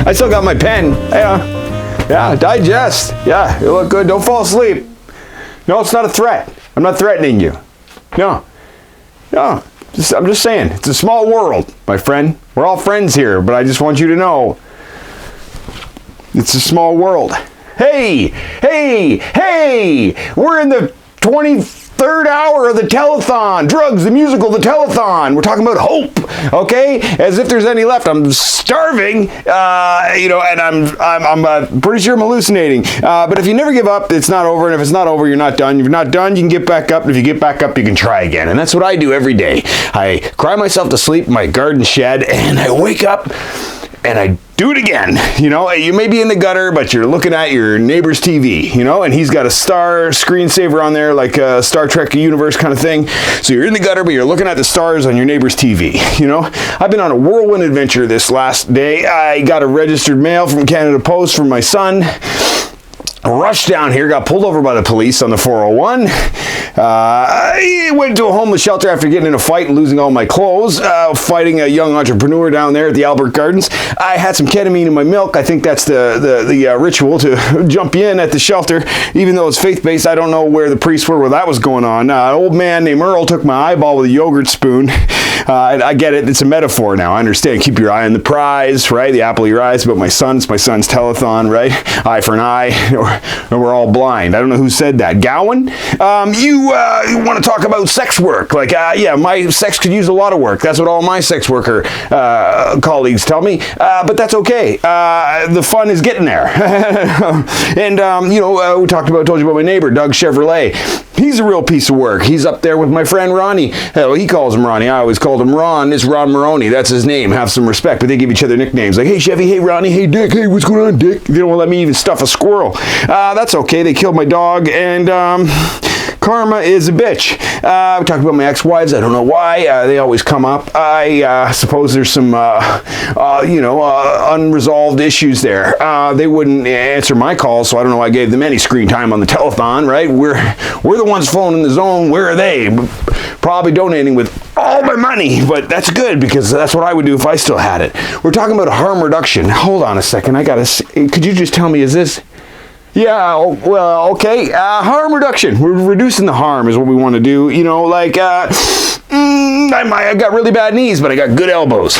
I still got my pen. Yeah, digest. Yeah, you look good. Don't fall asleep. No, it's not a threat. I'm not threatening you. No. I'm just saying, it's a small world, my friend. We're all friends here, but I just want you to know, it's a small world. Hey! We're in the 23rd hour of the Telethon. Drugs, the musical, the Telethon. We're talking about hope, okay? As if there's any left. I'm starving, and I'm pretty sure I'm hallucinating. But if you never give up, it's not over. And if it's not over, you're not done. If you're not done, you can get back up. And if you get back up, you can try again. And that's what I do every day. I cry myself to sleep in my garden shed, and I wake up, and I do it again. You may be in the gutter, but you're looking at your neighbor's TV, and he's got a star screensaver on there, like a Star Trek universe kind of thing. So you're in the gutter, but you're looking at the stars on your neighbor's TV, I've been on a whirlwind adventure this last day. I got a registered mail from Canada Post from my son. Rushed down here, got pulled over by the police on the 401. I went to a homeless shelter after getting in a fight and losing all my clothes, fighting a young entrepreneur down there at the Albert Gardens. I had some ketamine in my milk. I think that's the ritual to jump in at the shelter. Even though it's faith-based, I don't know where the priests were, where that was going on. An old man named Earl took my eyeball with a yogurt spoon. I get it. It's a metaphor now. I understand. Keep your eye on the prize, right? The apple of your eyes. But it's my son's telethon, right? Eye for an eye. And we're all blind. I don't know who said that. Gowan? You want to talk about sex work. Yeah, my sex could use a lot of work. That's what all my sex worker colleagues tell me. But that's okay. The fun is getting there. And, we told you about my neighbor, Doug Chevrolet. He's a real piece of work. He's up there with my friend Ronnie. Hell, he calls him Ronnie. I always called him Ron. It's Ron Maroney. That's his name. Have some respect. But they give each other nicknames. Like, hey, Chevy. Hey, Ronnie. Hey, Dick. Hey, what's going on, Dick? They don't want to let me even stuff a squirrel. That's okay. They killed my dog. And, karma is a bitch. We talked about my ex-wives. I don't know why. They always come up. I suppose there's some, unresolved issues there. They wouldn't answer my calls, so I don't know why I gave them any screen time on the telethon, right? We're the ones phoning the zone. Where are they? Probably donating with all my money, but that's good because that's what I would do if I still had it. We're talking about harm reduction. Hold on a second. Could you just tell me, is this... Yeah, well, okay. Harm reduction. We're reducing the harm is what we want to do. I got really bad knees, but I got good elbows.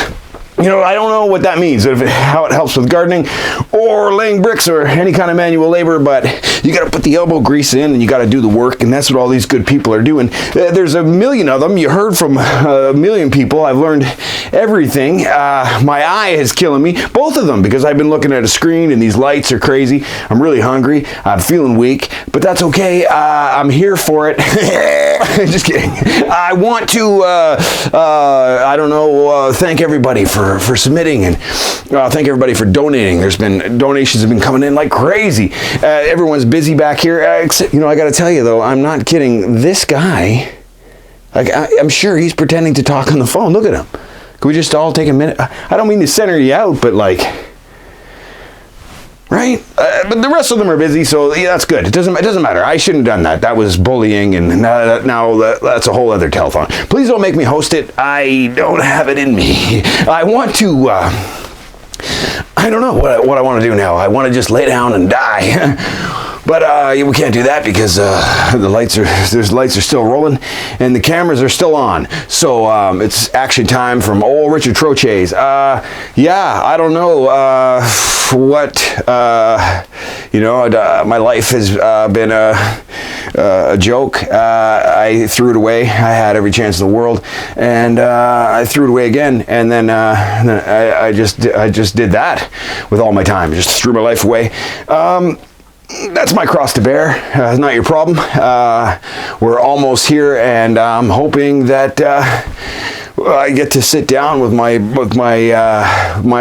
I don't know what that means, how it helps with gardening or laying bricks or any kind of manual labor, but you got to put the elbow grease in and you got to do the work, and that's what all these good people are doing. There's a million of them. You heard from a million people. I've learned everything. My eye is killing me, both of them, because I've been looking at a screen and these lights are crazy. I'm really hungry. I'm feeling weak, but that's okay. I'm here for it. Just kidding. I want to, thank everybody for submitting, and thank everybody for donating. Donations have been coming in like crazy. Everyone's busy back here. Except, I got to tell you though, I'm not kidding. This guy, I'm sure he's pretending to talk on the phone. Look at him. Can we just all take a minute? I don't mean to center you out, but right? But the rest of them are busy, so yeah, that's good. It doesn't matter. I shouldn't have done that. That was bullying, and now that's a whole other telethon. Please don't make me host it. I don't have it in me. I want to, I don't know what I want to do now. I want to just lay down and die. But we can't do that because the lights are still rolling and the cameras are still on. So it's action time from old Richard Troches. I don't know my life has been a joke. I threw it away. I had every chance in the world, and I threw it away again. And then I just did that with all my time. I just threw my life away. That's my cross to bear. It's not your problem. We're almost here, and I'm hoping that I get to sit down with my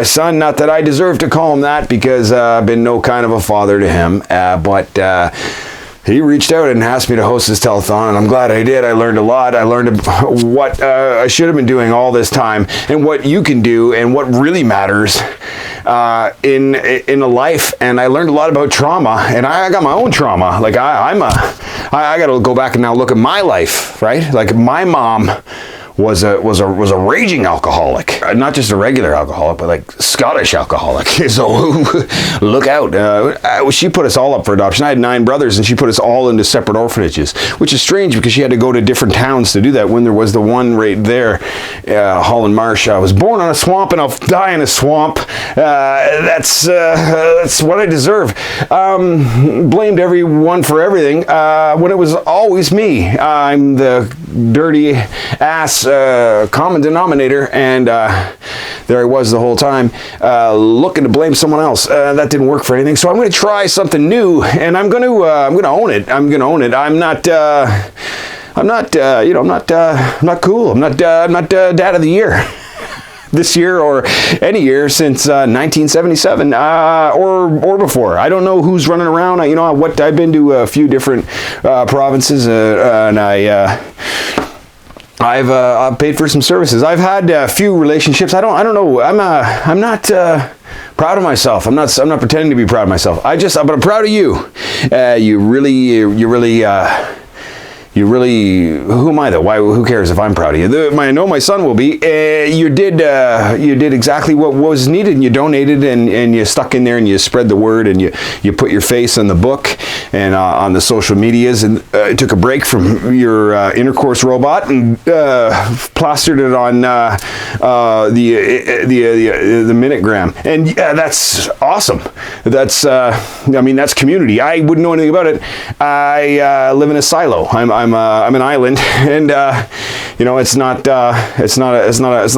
son. Not that I deserve to call him that, because I've been no kind of a father to him. But he reached out and asked me to host this telethon, and I'm glad I did. I learned a lot. I learned what I should have been doing all this time, and what you can do, and what really matters in a life. And I learned a lot about trauma, and I got my own trauma. I got to go back and now look at my life, right? Like, my mom was a raging alcoholic. Not just a regular alcoholic, but like Scottish alcoholic. So look out. She put us all up for adoption. I had 9 brothers, and she put us all into separate orphanages, which is strange because she had to go to different towns to do that when there was the one right there, Holland Marsh. I was born on a swamp and I'll die in a swamp. That's what I deserve. Blamed everyone for everything when it was always me. I'm the dirty ass common denominator, and there I was the whole time looking to blame someone else. That didn't work for anything, so I'm going to try something new, and I'm going to own it. I'm not cool. I'm not dad of the year this year or any year since 1977 or before. I don't know who's running around. I've been to a few different provinces, and I've paid for some services. I've had a few relationships. I don't know. I'm not proud of myself. I'm not pretending to be proud of myself. But I'm proud of you. You really. Who am I though? Who cares if I'm proud of you? I know my son will be. You did exactly what was needed, and you donated, and you stuck in there, and you spread the word, and you put your face on the book and on the social medias, and took a break from your intercourse robot and plastered it on the Minutegram, and that's awesome. That's community. I wouldn't know anything about it. I live in a silo. I'm an island, and it's not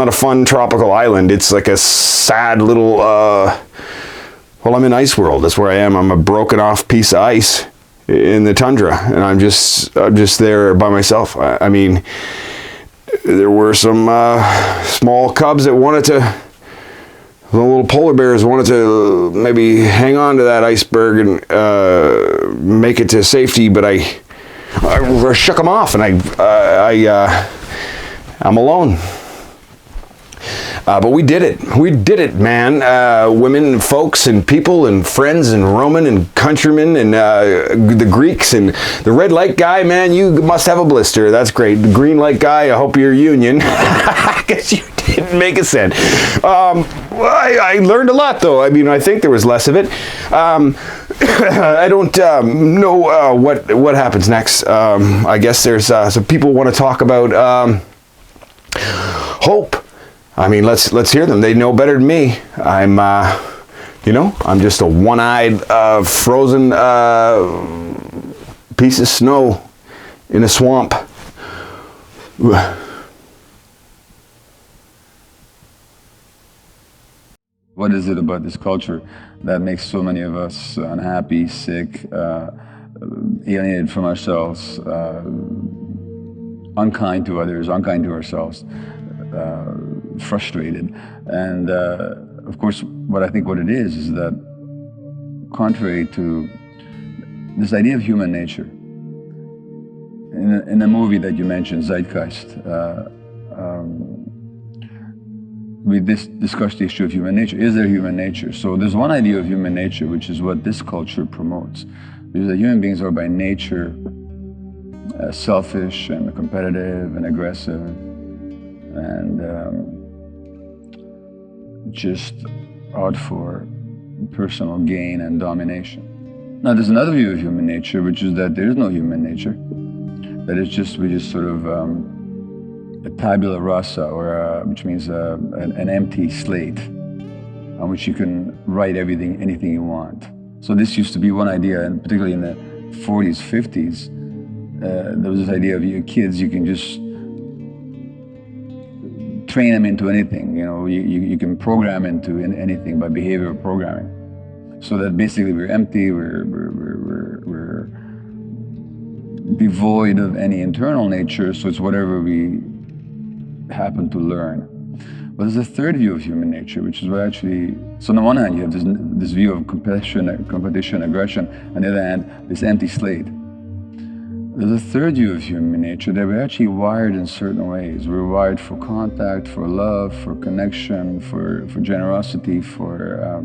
a fun tropical island. It's like a sad little. I'm in ice world. That's where I am. I'm a broken off piece of ice in the tundra, and I'm just there by myself. I mean, there were some small cubs that the little polar bears wanted to maybe hang on to that iceberg and make it to safety, but I shook them off, and I'm alone. But we did it, man. Women and folks and people and friends and Roman and countrymen and the Greeks and the red light guy, man, you must have a blister. That's great. The green light guy, I hope you're union. I guess you didn't make a cent. I learned a lot, though. I think there was less of it. I don't know what happens next. I guess there's some people want to talk about hope. Let's hear them. They know better than me. I'm just a one-eyed, frozen piece of snow in a swamp. What is it about this culture that makes so many of us unhappy, sick, alienated from ourselves, unkind to others, unkind to ourselves, frustrated? And of course, what it is that contrary to this idea of human nature, in the movie that you mentioned, Zeitgeist, we discussed the issue of human nature. Is there human nature? So there's one idea of human nature, which is what this culture promotes, is that human beings are by nature selfish and competitive and aggressive and just out for personal gain and domination. Now there's another view of human nature, which is that there is no human nature, that we just sort of a tabula rasa, or which means an empty slate on which you can write anything you want. So this used to be one idea, and particularly in the 40s, 50s, there was this idea of kids, you can just train them into anything. You can program into anything by behavioral programming. So that basically we're empty, we're devoid of any internal nature, so it's whatever we happen to learn. But there's a third view of human nature, which is so on the one hand you have this view of competition, aggression, on the other hand, this empty slate. There's a third view of human nature that we're actually wired in certain ways. We're wired for contact, for love, for connection, for generosity, for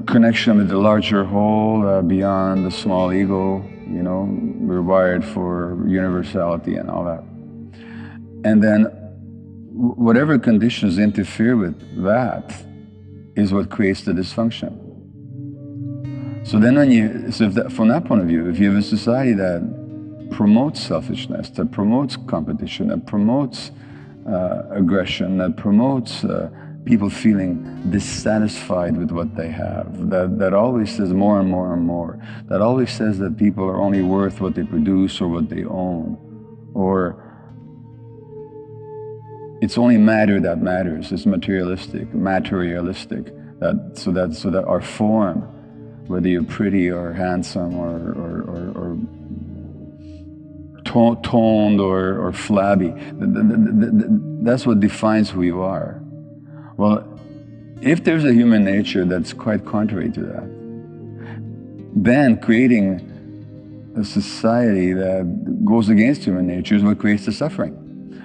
connection with the larger whole, beyond the small ego, you know, we're wired for universality and all that. And then whatever conditions interfere with that is what creates the dysfunction. So then from that point of view, if you have a society that promotes selfishness, that promotes competition, that promotes aggression, that promotes people feeling dissatisfied with what they have, that always says more and more and more, that always says that people are only worth what they produce or what they own, or it's only matter that matters, it's materialistic, so that our form, whether you're pretty or handsome or toned or flabby, that's what defines who you are. Well, if there's a human nature that's quite contrary to that, then creating a society that goes against human nature is what creates the suffering.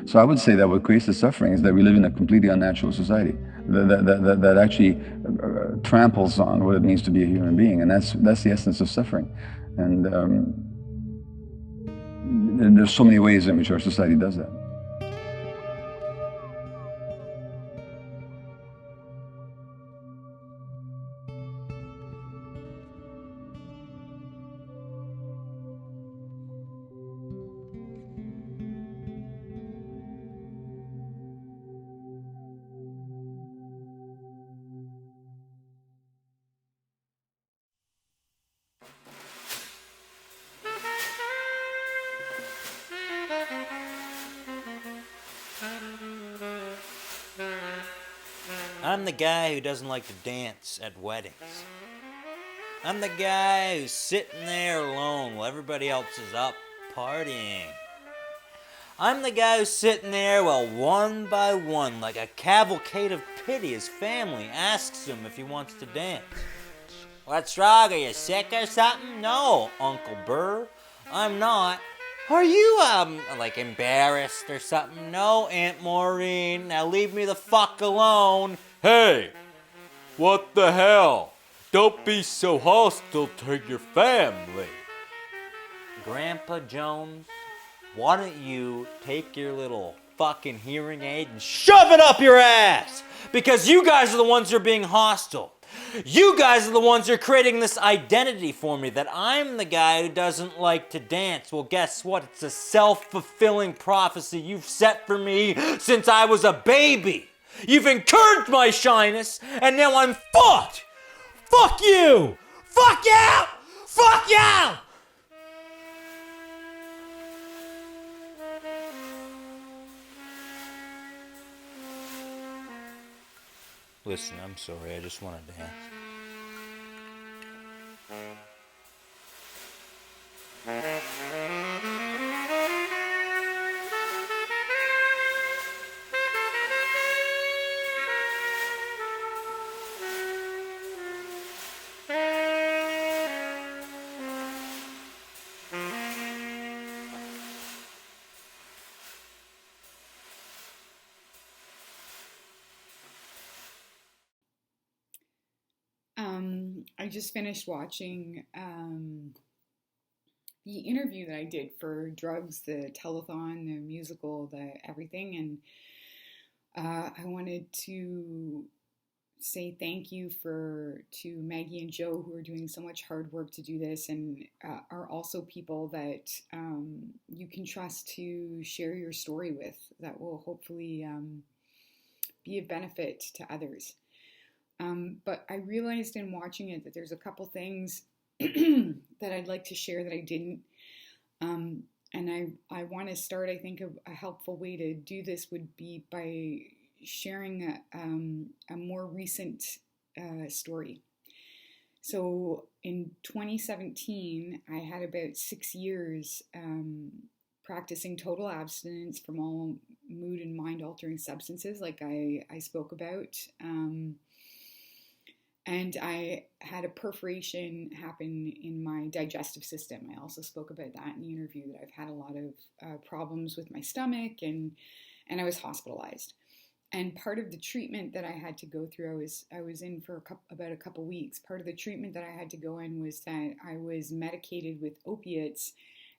So I would say that what creates the suffering is that we live in a completely unnatural society that actually tramples on what it means to be a human being, and that's the essence of suffering. And there's so many ways in which our society does that. I'm the guy who doesn't like to dance at weddings. I'm the guy who's sitting there alone while everybody else is up partying. I'm the guy who's sitting there while one by one, like a cavalcade of pity, his family asks him if he wants to dance. What's wrong? Are you sick or something? No, Uncle Burr, I'm not. Are you, like embarrassed or something? No, Aunt Maureen, now leave me the fuck alone. Hey, what the hell? Don't be so hostile to your family. Grandpa Jones, why don't you take your little fucking hearing aid and shove it up your ass? Because you guys are the ones who are being hostile. You guys are the ones who are creating this identity for me that I'm the guy who doesn't like to dance. Well, guess what? It's a self-fulfilling prophecy you've set for me since I was a baby. You've encouraged my shyness, and now I'm fucked. Fuck you. Fuck you. Fuck you. Listen, I'm sorry, I just want to dance. I just finished watching the interview that I did for Drugs, the telethon, the musical, the everything, and I wanted to say thank you to Maggie and Joe, who are doing so much hard work to do this, and are also people that you can trust to share your story with, that will hopefully be of benefit to others. But I realized in watching it that there's a couple things that I'd like to share that I didn't. And I want to start, I think a helpful way to do this would be by sharing a more recent story. So in 2017, I had about 6 years practicing total abstinence from all mood and mind altering substances like I spoke about. And I had a perforation happen in my digestive system. I also spoke about that in the interview, that I've had a lot of problems with my stomach, and I was hospitalized. And part of the treatment that I had to go through, I was in for about a couple weeks. Part of the treatment that I had to go in was that I was medicated with opiates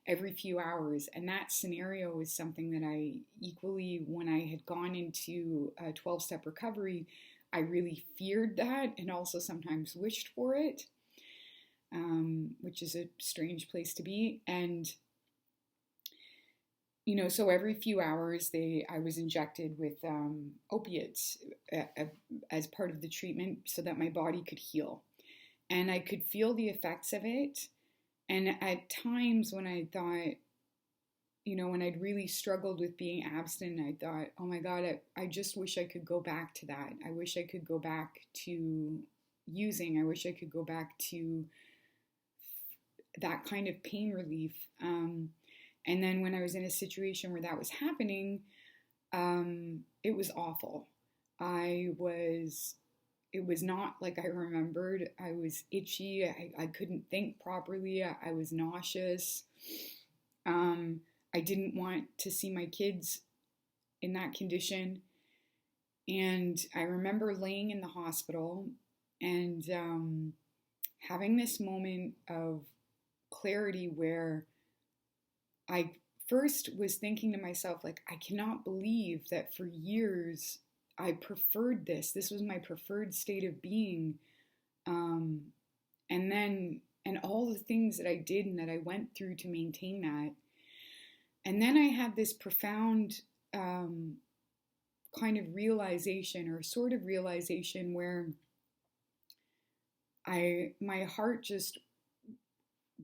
every few hours. And that scenario was something that I equally, when I had gone into a 12-step recovery, I really feared that and also sometimes wished for it, which is a strange place to be. And so every few hours I was injected with opiates as part of the treatment so that my body could heal. And I could feel the effects of it. And at times when I thought, when I'd really struggled with being abstinent, I thought, oh my God, I just wish I could go back to that. I wish I could go back to using. I wish I could go back to that kind of pain relief. And then when I was in a situation where that was happening, it was awful. It was not like I remembered. I was itchy. I couldn't think properly. I was nauseous. I didn't want to see my kids in that condition. And I remember laying in the hospital and having this moment of clarity where I first was thinking to myself, like, I cannot believe that for years I preferred this. This was my preferred state of being. And all the things that I did and that I went through to maintain that. And then I had this profound kind of realization or sort of realization where my heart just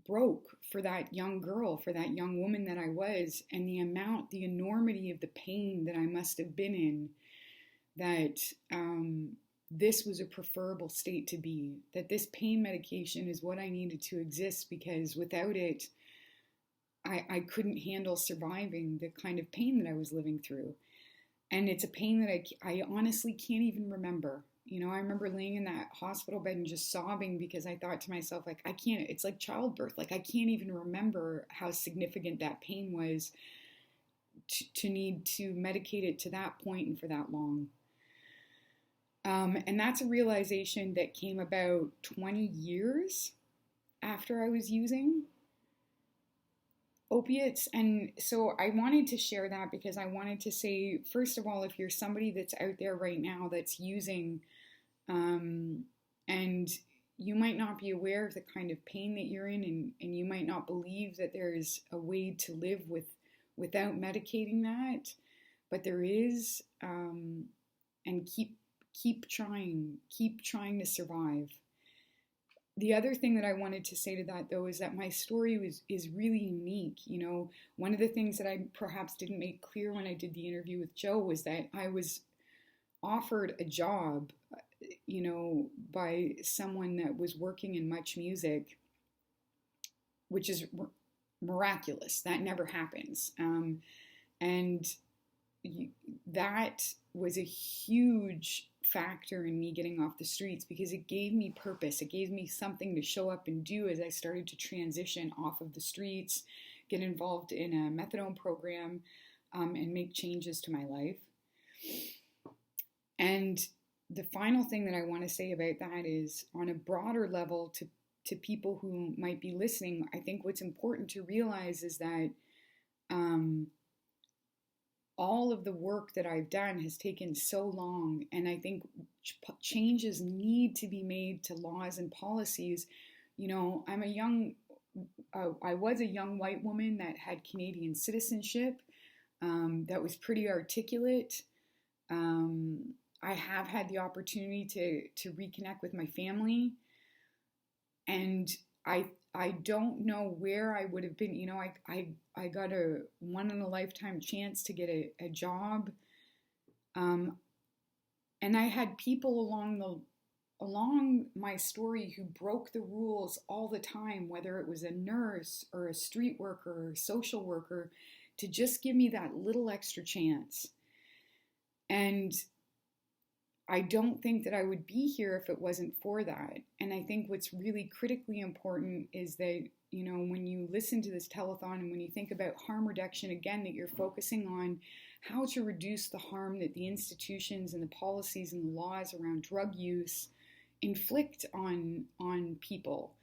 broke for that young girl, for that young woman that I was, and the enormity of the pain that I must have been in, that this was a preferable state to be, that this pain medication is what I needed to exist, because without it, I couldn't handle surviving the kind of pain that I was living through. And it's a pain that I honestly can't even remember. I remember laying in that hospital bed and just sobbing because I thought to myself, like, I can't, it's like childbirth. Like, I can't even remember how significant that pain was to need to medicate it to that point and for that long. And that's a realization that came about 20 years after I was using opiates. And so I wanted to share that because I wanted to say, first of all, if you're somebody that's out there right now that's using, and you might not be aware of the kind of pain that you're in, and you might not believe that there's a way to live without medicating that, but there is, and keep trying to survive. The other thing that I wanted to say to that, though, is that my story is really unique. One of the things that I perhaps didn't make clear when I did the interview with Joe was that I was offered a job, by someone that was working in Much Music, which is miraculous. That never happens. And that was a huge factor in me getting off the streets, because it gave me purpose. It gave me something to show up and do as I started to transition off of the streets, get involved in a methadone program, and make changes to my life. And the final thing that I want to say about that is, on a broader level, to people who might be listening, I think what's important to realize is that all of the work that I've done has taken so long, and I think changes need to be made to laws and policies. I was a young white woman that had Canadian citizenship, that was pretty articulate. I have had the opportunity to reconnect with my family, and I don't know where I would have been. I got a one-in-a-lifetime chance to get a job, and I had people along my story who broke the rules all the time, whether it was a nurse or a street worker or a social worker, to just give me that little extra chance. And I don't think that I would be here if it wasn't for that. And I think what's really critically important is that, you know, when you listen to this telethon and when you think about harm reduction, again, that you're focusing on how to reduce the harm that the institutions and the policies and the laws around drug use inflict on people.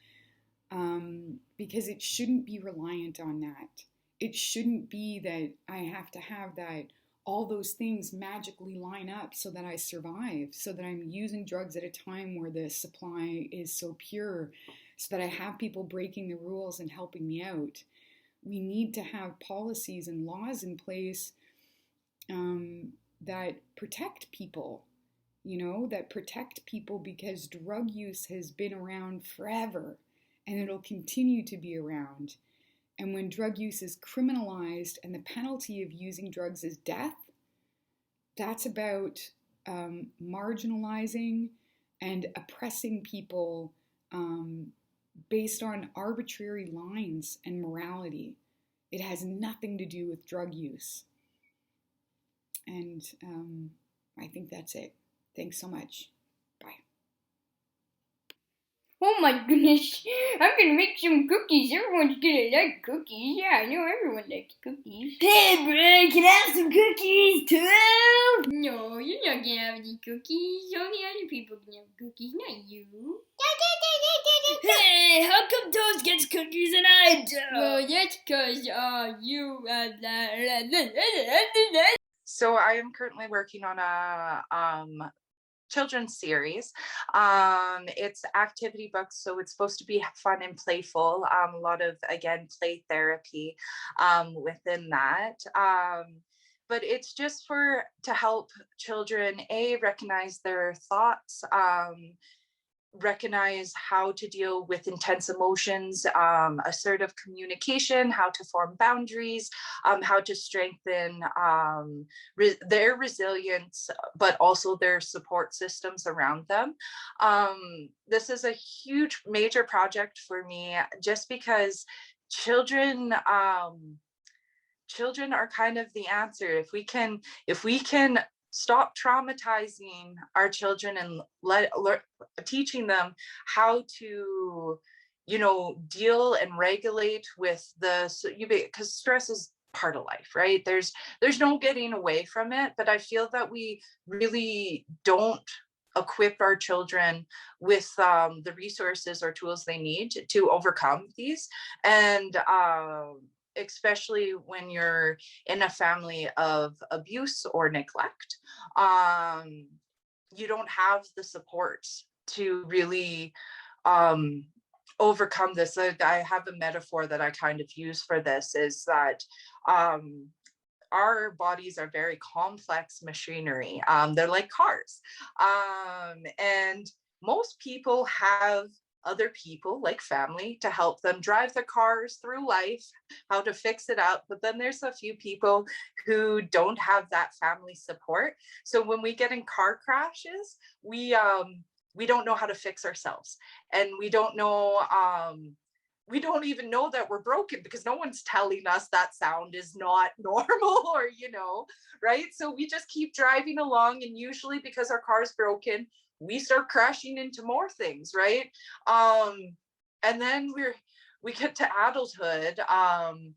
Because it shouldn't be reliant on that. It shouldn't be that I have to have that all those things magically line up so that I survive, so that I'm using drugs at a time where the supply is so pure, so that I have people breaking the rules and helping me out. We need to have policies and laws in place that protect people, you know, that protect people, because drug use has been around forever and it'll continue to be around. And when drug use is criminalized and the penalty of using drugs is death, that's about marginalizing and oppressing people based on arbitrary lines and morality. It has nothing to do with drug use. And I think that's it. Thanks so much. Bye. Oh my goodness, I'm gonna make some cookies. Everyone's gonna like cookies. Yeah, I know everyone likes cookies. Hey, Brian, can I have some cookies too? No, you're not gonna have any cookies. Only other people can have cookies, not you. Hey, how come Toast gets cookies and I don't? Well, that's because, you, So I am currently working on a children's series. It's activity books, so it's supposed to be fun and playful. A lot of, again, play therapy within that. But it's just to help children, recognize their thoughts, recognize how to deal with intense emotions, assertive communication, how to form boundaries, how to strengthen their resilience, but also their support systems around them. This is a huge, major project for me, just because children are kind of the answer. If we can stop traumatizing our children and teaching them how to, you know, deal and regulate with because stress is part of life, right? There's no getting away from it, but I feel that we really don't equip our children with the resources or tools they need to overcome these. And especially when you're in a family of abuse or neglect, you don't have the support to really overcome this. I have a metaphor that I kind of use for this, is that our bodies are very complex machinery. They're like cars. And most people have other people, like family, to help them drive their cars through life, how to fix it up. But then there's a few people who don't have that family support. So when we get in car crashes, we don't know how to fix ourselves. And we don't know, we don't even know that we're broken, because no one's telling us that sound is not normal, or, you know, right? So we just keep driving along, and usually because our car's broken, we start crashing into more things, right? And then we get to adulthood, and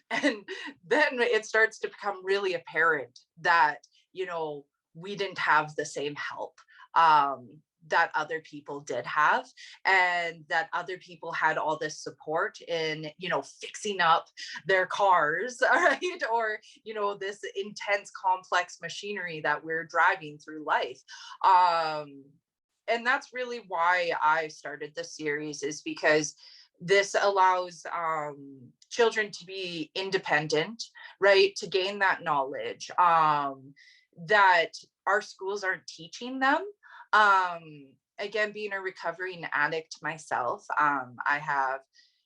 then it starts to become really apparent that, you know, we didn't have the same help that other people did have, and that other people had all this support in, you know, fixing up their cars, right? Or, you know, this intense, complex machinery that we're driving through life. And that's really why I started this series, is because this allows children to be independent, right? To gain that knowledge that our schools aren't teaching them. Again, being a recovering addict myself, I have,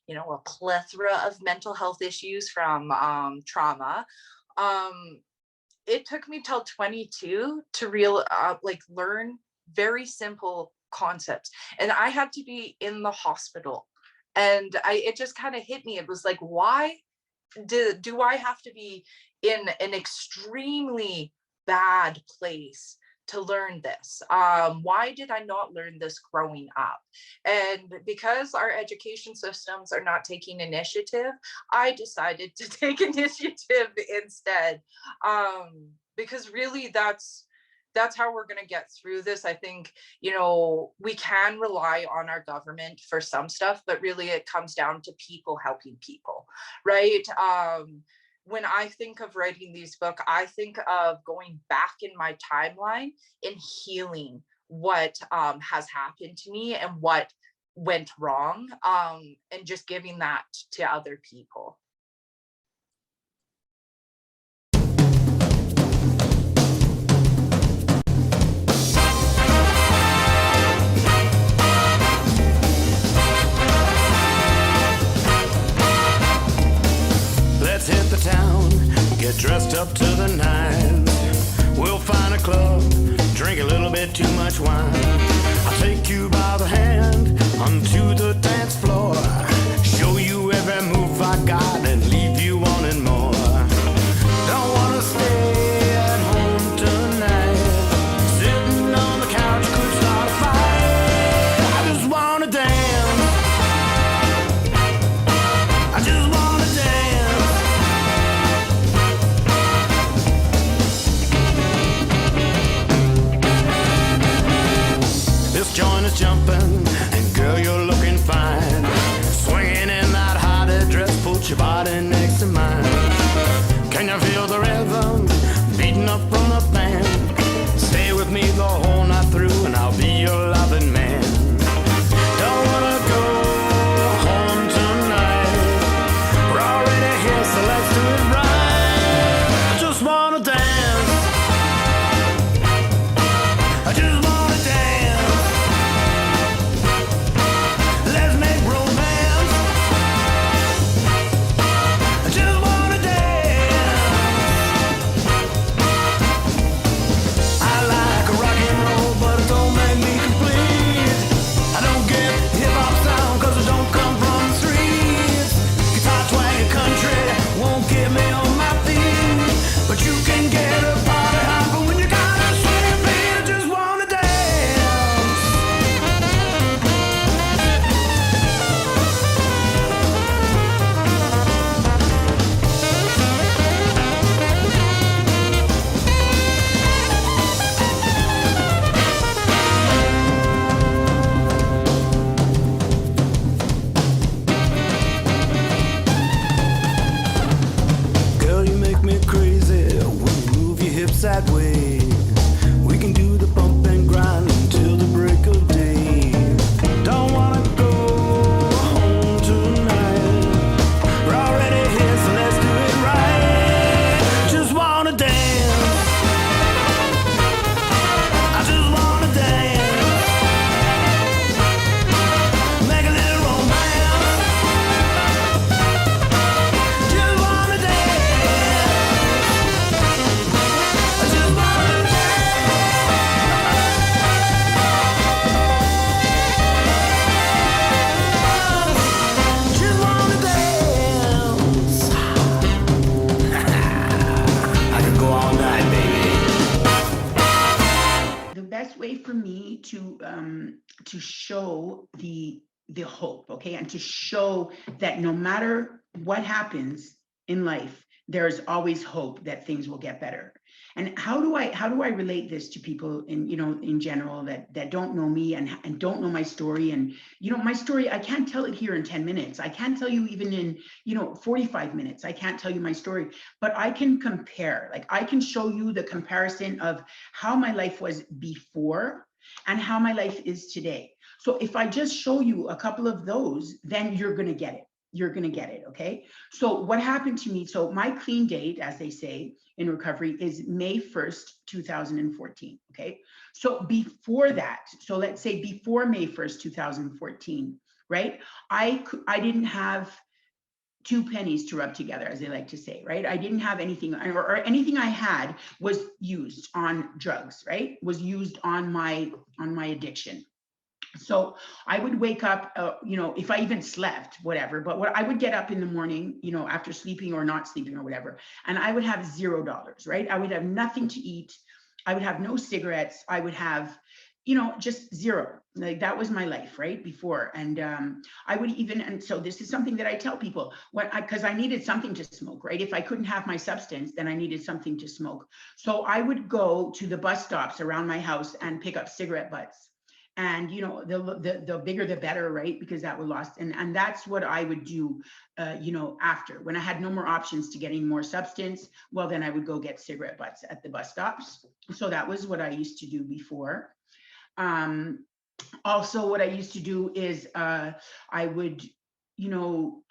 you know, a plethora of mental health issues from trauma. It took me till 22 to learn very simple concepts, and I had to be in the hospital, and it just kind of hit me. It was like, why do I have to be in an extremely bad place to learn this? Why did I not learn this growing up? And because our education systems are not taking initiative, I decided to take initiative instead. Because really that's how we're going to get through this. I think, we can rely on our government for some stuff, but really it comes down to people helping people, right? When I think of writing these books, I think of going back in my timeline and healing what has happened to me and what went wrong, and just giving that to other people. Let's hit the town, get dressed up to the nines. We'll find a club, drink a little bit too much wine. I'll take you by the hand onto the dance floor, show you every move I got and leave you wanting more. Don't wanna stay at home tonight, sitting on the couch could start a fight. I just wanna dance, I just wanna dance. This joint is jumping, and girl, you're looking fine. Swinging in that hot dress, put your body next to mine. Can you feel the rhythm beating up from the band? Stay with me the whole night through, and I'll be your loving man. Don't wanna go home tonight, we're already here, so let's do it right. I just wanna dance, I just wanna dance. Let's make romance, I just wanna dance. I like rock and roll, but it don't make me complete. I don't get hip-hop sound, cause it don't come from the streets. Guitar twang country won't get me on my feet, but you can get a party hopping when you got a swing beat. I just wanna dance. Girl, you make me crazy when you move your hips that way. We can do the bump and grind until the break of day. Don't wanna go home tonight, we're already here, so let's do it right. Just wanna dance, I just wanna dance. Make a little romance, just wanna dance. I just wanna dance, just wanna dance. I could go all night, baby. The best way for me to show the hope, okay, and to show that no matter what happens in life, there's always hope that things will get better. And how do I relate this to people in general that don't know me and don't know my story? And my story, I can't tell it here in 10 minutes. I can't tell you even in 45 minutes. I can't tell you my story, but I can compare. Like, I can show you the comparison of how my life was before and how my life is today. So if I just show you a couple of those, then you're gonna get it. You're gonna get it, okay? So what happened to me, so my clean date, as they say in recovery, is May 1st, 2014, okay? So before that, so let's say before May 1st, 2014, right? I didn't have 2 pennies to rub together, as they like to say, right? I didn't have anything, or anything I had was used on drugs, right? Was used on my addiction. So I would wake up, if I even slept, whatever, but I would get up in the morning, after sleeping or not sleeping or whatever, and I would have $0, right? I would have nothing to eat. I would have no cigarettes. I would have, just zero. Like that was my life, right? Before. And I would even, and so this is something that I tell people because I needed something to smoke, right? If I couldn't have my substance, then I needed something to smoke. So I would go to the bus stops around my house and pick up cigarette butts. And the bigger the better, right? Because that would last. And that's what I would do, after, when I had no more options to getting more substance, well, then I would go get cigarette butts at the bus stops. So that was what I used to do before. Also, what I used to do is I would,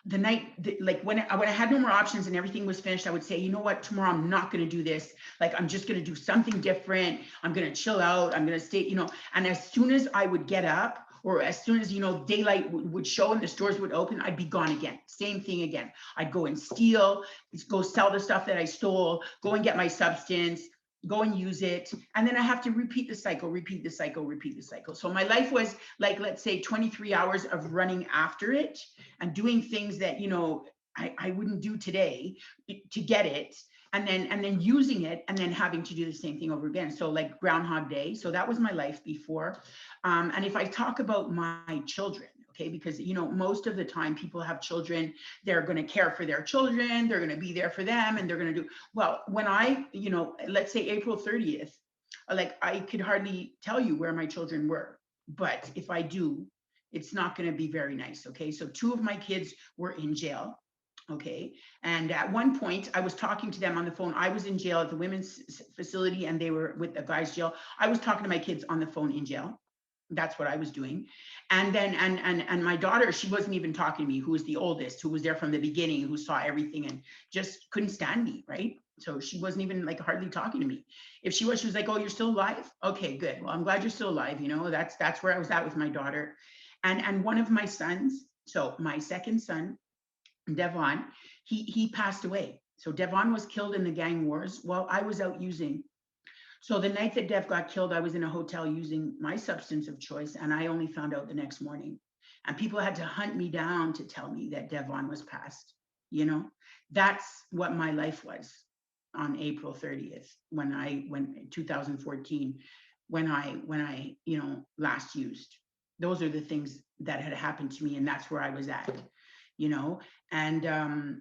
the night, like when I had no more options and everything was finished, I would say, you know what, tomorrow I'm not going to do this. Like, I'm just going to do something different. I'm going to chill out. I'm going to stay, and as soon as I would get up, or as soon as, daylight would show and the stores would open, I'd be gone again. Same thing again. I'd go and steal, go sell the stuff that I stole, go and get my substance, go and use it. And then I have to repeat the cycle, repeat the cycle, repeat the cycle. So my life was like, let's say 23 hours of running after it and doing things that, I wouldn't do today to get it. And then using it and then having to do the same thing over again. So like Groundhog Day. So that was my life before. And if I talk about my children, okay, because, most of the time people have children, they're going to care for their children, they're going to be there for them, and they're going to do, well, when I, let's say April 30th, like I could hardly tell you where my children were, but if I do, it's not going to be very nice, okay? So 2 of my kids were in jail. Okay. And at one point I was talking to them on the phone. I was in jail at the women's facility and they were with the guys' jail. I was talking to my kids on the phone in jail. That's what I was doing. And then, and my daughter, she wasn't even talking to me, who was the oldest, who was there from the beginning, who saw everything and just couldn't stand me. Right. So she wasn't even like hardly talking to me. If she was like, oh, you're still alive. Okay, good. Well, I'm glad you're still alive. That's where I was at with my daughter. And one of my sons, so my second son, Devon, he passed away. So Devon was killed in the gang wars while I was out using. So the night that Dev got killed, I was in a hotel using my substance of choice, and I only found out the next morning. And people had to hunt me down to tell me that Devon was passed. That's what my life was on April 30th, when in 2014, when I last used. Those are the things that had happened to me, and that's where I was at. And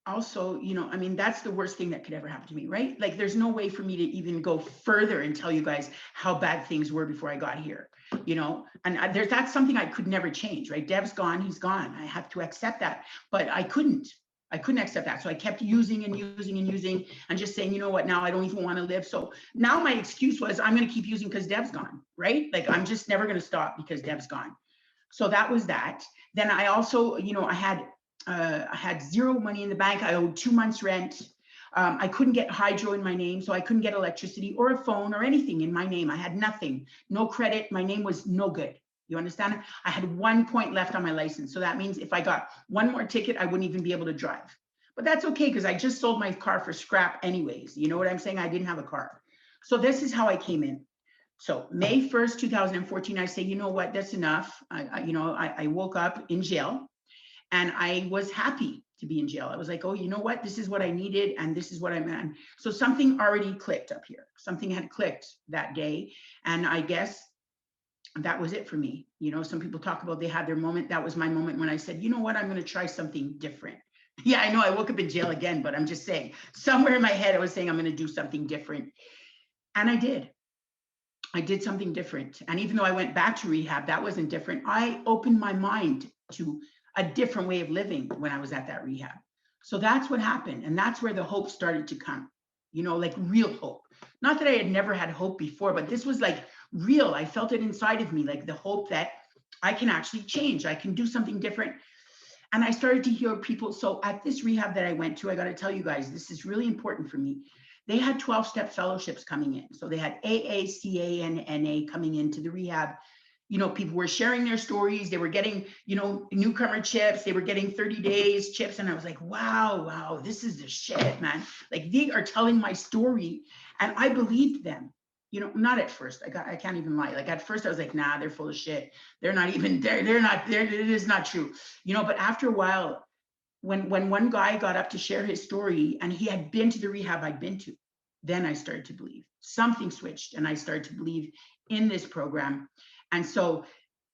also, that's the worst thing that could ever happen to me, right? Like, there's no way for me to even go further and tell you guys how bad things were before I got here, and that's something I could never change, right? Dev's gone, he's gone. I have to accept that, but I couldn't accept that. So I kept using and using and using and just saying, you know what, now I don't even want to live. So now my excuse was, I'm going to keep using because Dev's gone, right? Like, I'm just never going to stop because Dev's gone. So that was that. Then I also, I had zero money in the bank. I owed 2 months rent. I couldn't get hydro in my name, so I couldn't get electricity or a phone or anything in my name. I had nothing, no credit. My name was no good. You understand? I had 1 point left on my license. So that means if I got one more ticket, I wouldn't even be able to drive. But that's okay, because I just sold my car for scrap anyways. You know what I'm saying? I didn't have a car. So this is how I came in. So May 1st, 2014, I say, you know what, that's enough. I woke up in jail and I was happy to be in jail. I was like, oh, you know what, this is what I needed and this is what I'm at. So something already clicked up here. Something had clicked that day. And I guess that was it for me. Some people talk about they had their moment. That was my moment when I said, you know what, I'm going to try something different. Yeah, I know I woke up in jail again, but I'm just saying, somewhere in my head, I was saying I'm going to do something different. And I did. I did something different. And even though I went back to rehab, that wasn't different. I opened my mind to a different way of living when I was at that rehab. So that's what happened. And that's where the hope started to come, like real hope. Not that I had never had hope before, but this was like real. I felt it inside of me, like the hope that I can actually change. I can do something different. And I started to hear people. So at this rehab that I went to, I got to tell you guys, this is really important for me. They had 12-step fellowships coming in. So they had AA, CA, and NA coming into the rehab. People were sharing their stories. They were getting, newcomer chips. They were getting 30 days chips. And I was like, wow, this is the shit, man. Like, they are telling my story. And I believed them, not at first. I can't even lie. Like, at first I was like, nah, they're full of shit. They're not even there. They're not there. It is not true. But after a while, when one guy got up to share his story and he had been to the rehab I'd been to, Then I started to believe. Something switched and I started to believe in this program. And so,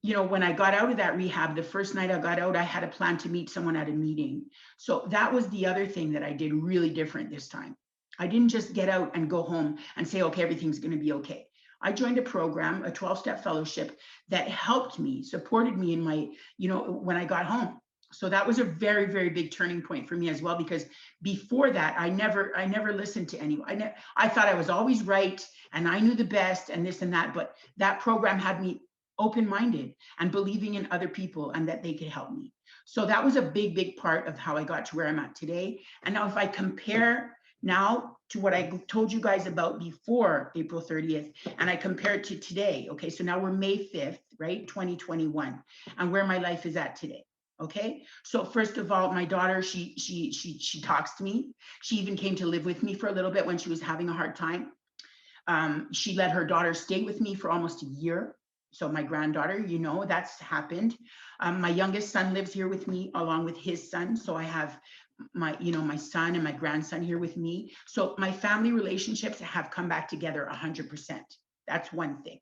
you know, when I got out of that rehab, the first night I got out, I had a plan to meet someone at a meeting. So that was the other thing that I did really different this time. I didn't just get out and go home and say, okay, everything's going to be okay. I joined a program, a 12-step fellowship that helped me, supported me in my, you know, when I got home. So that was a very, very big turning point for me as well, because before that, I never listened to anyone. I thought I was always right and I knew the best and this and that, but that program had me open-minded and believing in other people and that they could help me. So that was a big, big part of how I got to where I'm at today. And now if I compare now to what I told you guys about before April 30th, and I compare it to today, okay, so now we're May 5th, right, 2021, and where my life is at today. Okay, so first of all, my daughter, she talks to me. She even came to live with me for a little bit when she was having a hard time. She let her daughter stay with me for almost a year. So my granddaughter, you know, that's happened. My youngest son lives here with me along with his son. So I have my, you know, my son and my grandson here with me. So my family relationships have come back together 100%. That's one thing.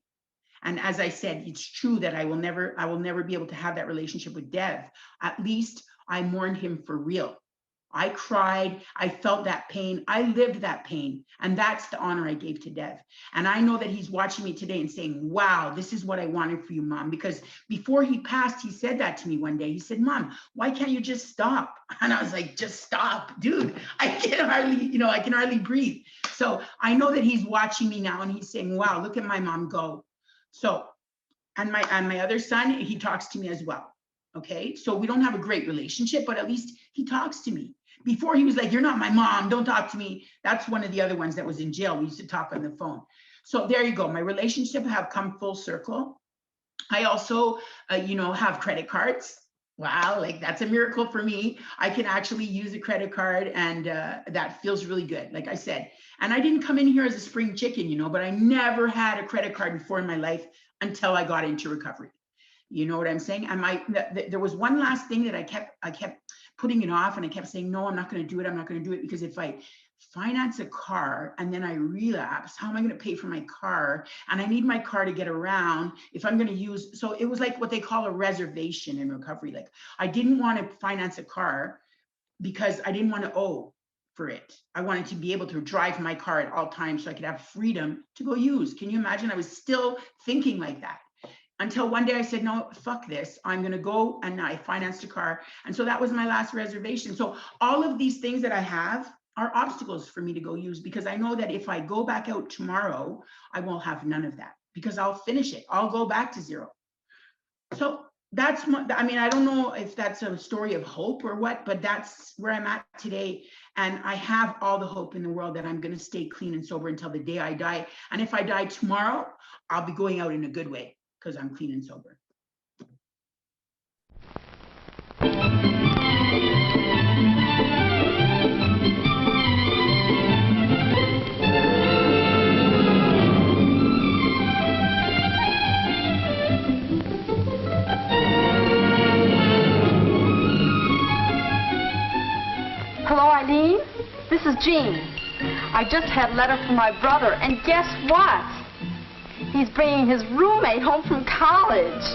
And as I said, it's true that I will never be able to have that relationship with Dev. At least I mourned him for real. I cried, I felt that pain, I lived that pain. And that's the honor I gave to Dev. And I know that he's watching me today and saying, wow, this is what I wanted for you, Mom. Because before he passed, he said that to me one day. He said, Mom, why can't you just stop? And I was like, just stop, dude. I can hardly breathe. So I know that he's watching me now and he's saying, wow, look at my mom go. So, and my other son, he talks to me as well. Okay, so we don't have a great relationship, but at least he talks to me. Before he was like, you're not my mom, don't talk to me. That's one of the other ones that was in jail. We used to talk on the phone. So there you go. My relationship have come full circle. I also, have credit cards. Wow, like that's a miracle for me. I can actually use a credit card and that feels really good, like I said. And I didn't come in here as a spring chicken, but I never had a credit card before in my life until I got into recovery. You know what I'm saying? And there was one last thing that I kept putting it off, and I kept saying, no, I'm not going to do it. I'm not going to do it because if I finance a car and then I relapse, how am I going to pay for my car? And I need my car to get around if I'm going to use, so it was like what they call a reservation in recovery. Like I didn't want to finance a car because I didn't want to owe for it. I wanted to be able to drive my car at all times so I could have freedom to go use. Can you imagine? I was still thinking like that. Until one day I said, no, fuck this. I'm going to go, and I financed a car. And so that was my last reservation. So all of these things that I have are obstacles for me to go use, because I know that if I go back out tomorrow, I won't have none of that because I'll finish it. I'll go back to zero. So that's I don't know if that's a story of hope or what, but that's where I'm at today. And I have all the hope in the world that I'm going to stay clean and sober until the day I die. And if I die tomorrow, I'll be going out in a good way, because I'm clean and sober. Hello, Eileen. This is Jean. I just had a letter from my brother, and guess what? He's bringing his roommate home from college.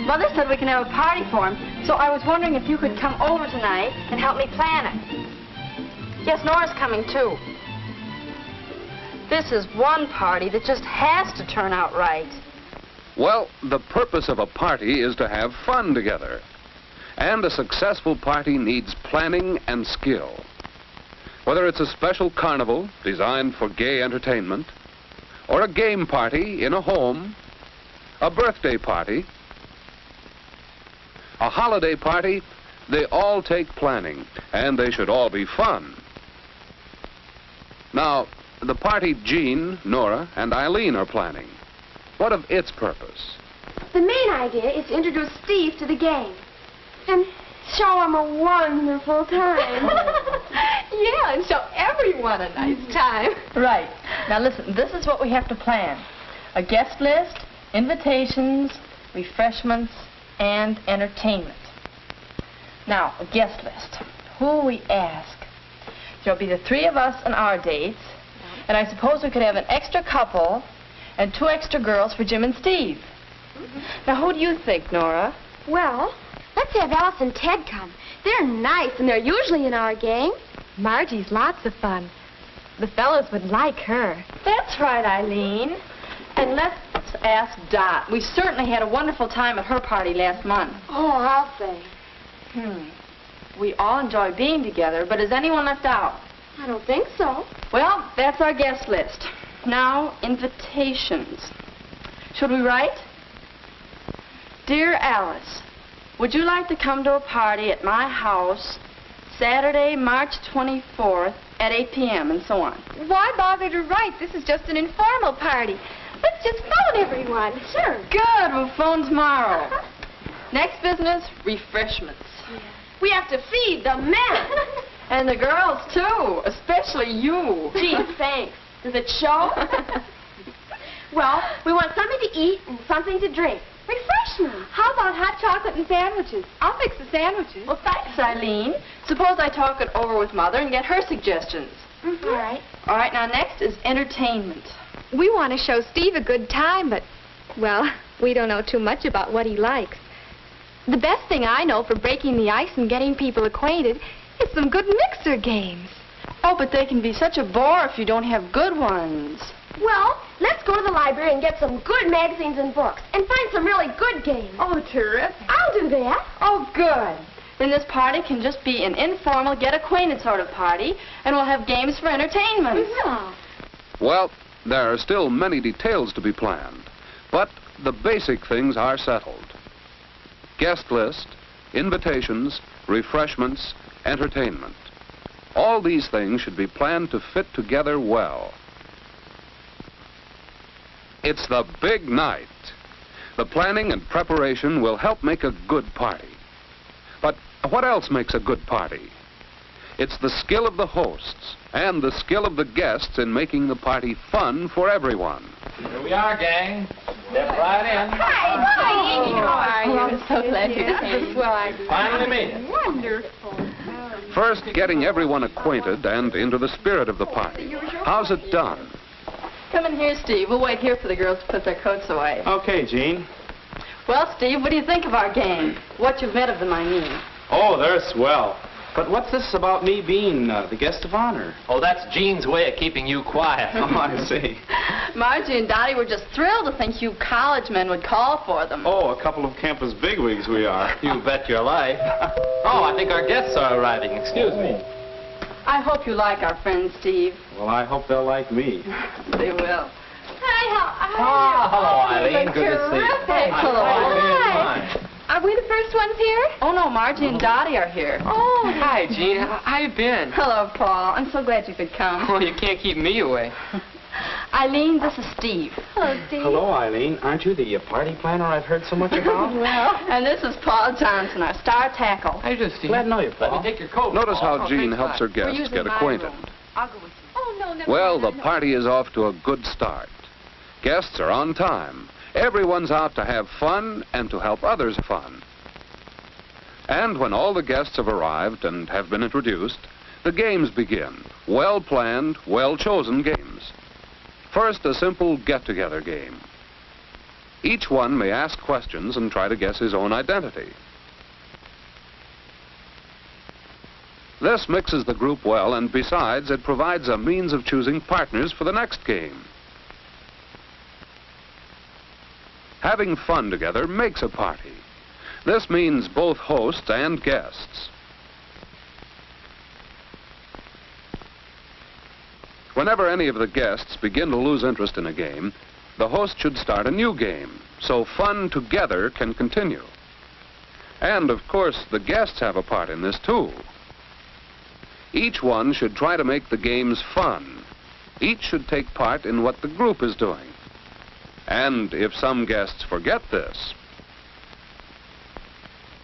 Mother said we can have a party for him, so I was wondering if you could come over tonight and help me plan it. Yes, Nora's coming too. This is one party that just has to turn out right. Well, the purpose of a party is to have fun together. And a successful party needs planning and skill. Whether it's a special carnival designed for gay entertainment, or a game party in a home, a birthday party, a holiday party, they all take planning, and they should all be fun. Now, the party Jean, Nora, and Eileen are planning. What of its purpose? The main idea is to introduce Steve to the gang and show him a wonderful time. Yeah, and show everyone a nice time. Right. Now listen, this is what we have to plan. A guest list, invitations, refreshments, and entertainment. Now, a guest list. Who will we ask? There'll be the 3 of us on our dates, and I suppose we could have an extra couple and 2 extra girls for Jim and Steve. Now, who do you think, Nora? Well, let's have Alice and Ted come. They're nice, and they're usually in our gang. Margie's lots of fun. The fellows would like her. That's right, Eileen. And let's ask Dot. We certainly had a wonderful time at her party last month. Oh, I'll say. We all enjoy being together, but is anyone left out? I don't think so. Well, that's our guest list. Now, invitations. Should we write? Dear Alice, would you like to come to a party at my house Saturday, March 24th at 8 p.m. and so on? Why bother to write? This is just an informal party. Let's just phone everyone. Sure. Good. We'll phone tomorrow. Next business, refreshments. We have to feed the men. And the girls, too, especially you. Gee, thanks. Does it show? Well, we want something to eat and something to drink. Refreshments. How about hot chocolate and sandwiches? I'll fix the sandwiches. Well, thanks, Eileen. Suppose I talk it over with Mother and get her suggestions. All right. All right, now next is entertainment. We want to show Steve a good time, but, well, we don't know too much about what he likes. The best thing I know for breaking the ice and getting people acquainted is some good mixer games. Oh, but they can be such a bore if you don't have good ones. Well, let's go to the library and get some good magazines and books and find some really good games. Oh, terrific. I'll do that. Oh, good. Then this party can just be an informal, get-acquainted sort of party, and we'll have games for entertainment. Well, there are still many details to be planned, but the basic things are settled. Guest list, invitations, refreshments, entertainment. All these things should be planned to fit together well. It's the big night. The planning and preparation will help make a good party. But what else makes a good party? It's the skill of the hosts and the skill of the guests in making the party fun for everyone. Here we are, gang. Step right in. Hi, how are you? I'm so glad you're here. Finally made it. Wonderful. First, getting everyone acquainted and into the spirit of the party. How's it done? Come in here, Steve. We'll wait here for the girls to put their coats away. Okay, Jean. Well, Steve, what do you think of our game? What you've met of them, I mean. Oh, they're swell. But what's this about me being the guest of honor? Oh, that's Jean's way of keeping you quiet. Oh, I see. Margie and Dottie were just thrilled to think you college men would call for them. Oh, a couple of campus bigwigs we are. You bet your life. Oh, I think our guests are arriving. Excuse me. I hope you like our friends, Steve. Well, I hope they'll like me. They will. Ah, hello, Eileen. Good to see you. Terrific. Hello. Hi. Are we the first ones here? Oh, no, Margie and Dottie are here. Oh. Hi, Jean. How you been? Hello, Paul. I'm so glad you could come. Well, you can't keep me away. Eileen, this is Steve. Hello, Steve. Hello, Eileen. Aren't you the party planner I've heard so much about? Well, and this is Paul Johnson, our star tackle. How you do, Steve? Glad to know you, Paul. Let me take your coat. Notice Paul. how Jean thanks helps a her lot. guests using get my acquainted. room. I'll go with you. Oh, no, never Well, mind. the party is off to a good start. Guests are on time. Everyone's out to have fun and to help others have fun. And when all the guests have arrived and have been introduced, the games begin. Well-planned, well-chosen games. First, a simple get-together game. Each one may ask questions and try to guess his own identity. This mixes the group well, and besides, it provides a means of choosing partners for the next game. Having fun together makes a party. This means both hosts and guests. Whenever any of the guests begin to lose interest in a game, the host should start a new game, so fun together can continue. And, of course, the guests have a part in this, too. Each one should try to make the games fun. Each should take part in what the group is doing. And if some guests forget this,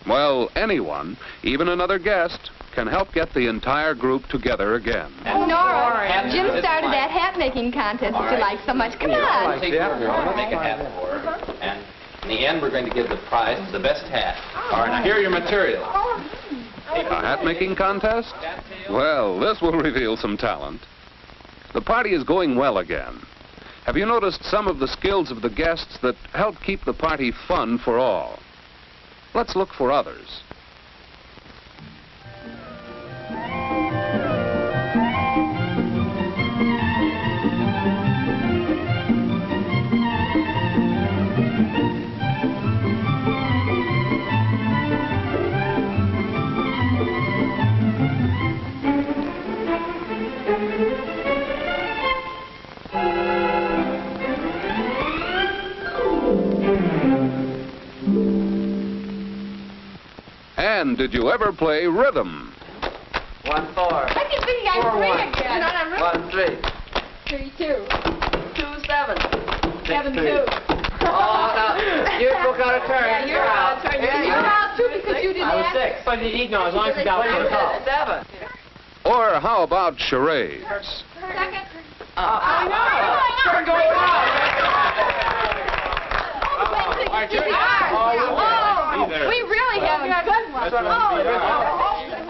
well, anyone, even another guest, can help get the entire group together again. Nora, Jim started that hat-making contest that you like so much. Come on. Make a hat for her. And in the end, we're going to give the prize to the best hat. All right, now here are your materials. A hat-making contest? Well, this will reveal some talent. The party is going well again. Have you noticed some of the skills of the guests that help keep the party fun for all? Let's look for others. And did you ever play rhythm? 1-4. I can think I'm 4-1. free again. Not on rhythm. 1-3. 3-2. 2-7. 7-2. Oh, no. You broke out a turn. Yeah, you're out. You're out too because you didn't I was ask. 6. But you didn't know as long as you got 7. Or how about charades? Second. I know. Turn going We really have a good one.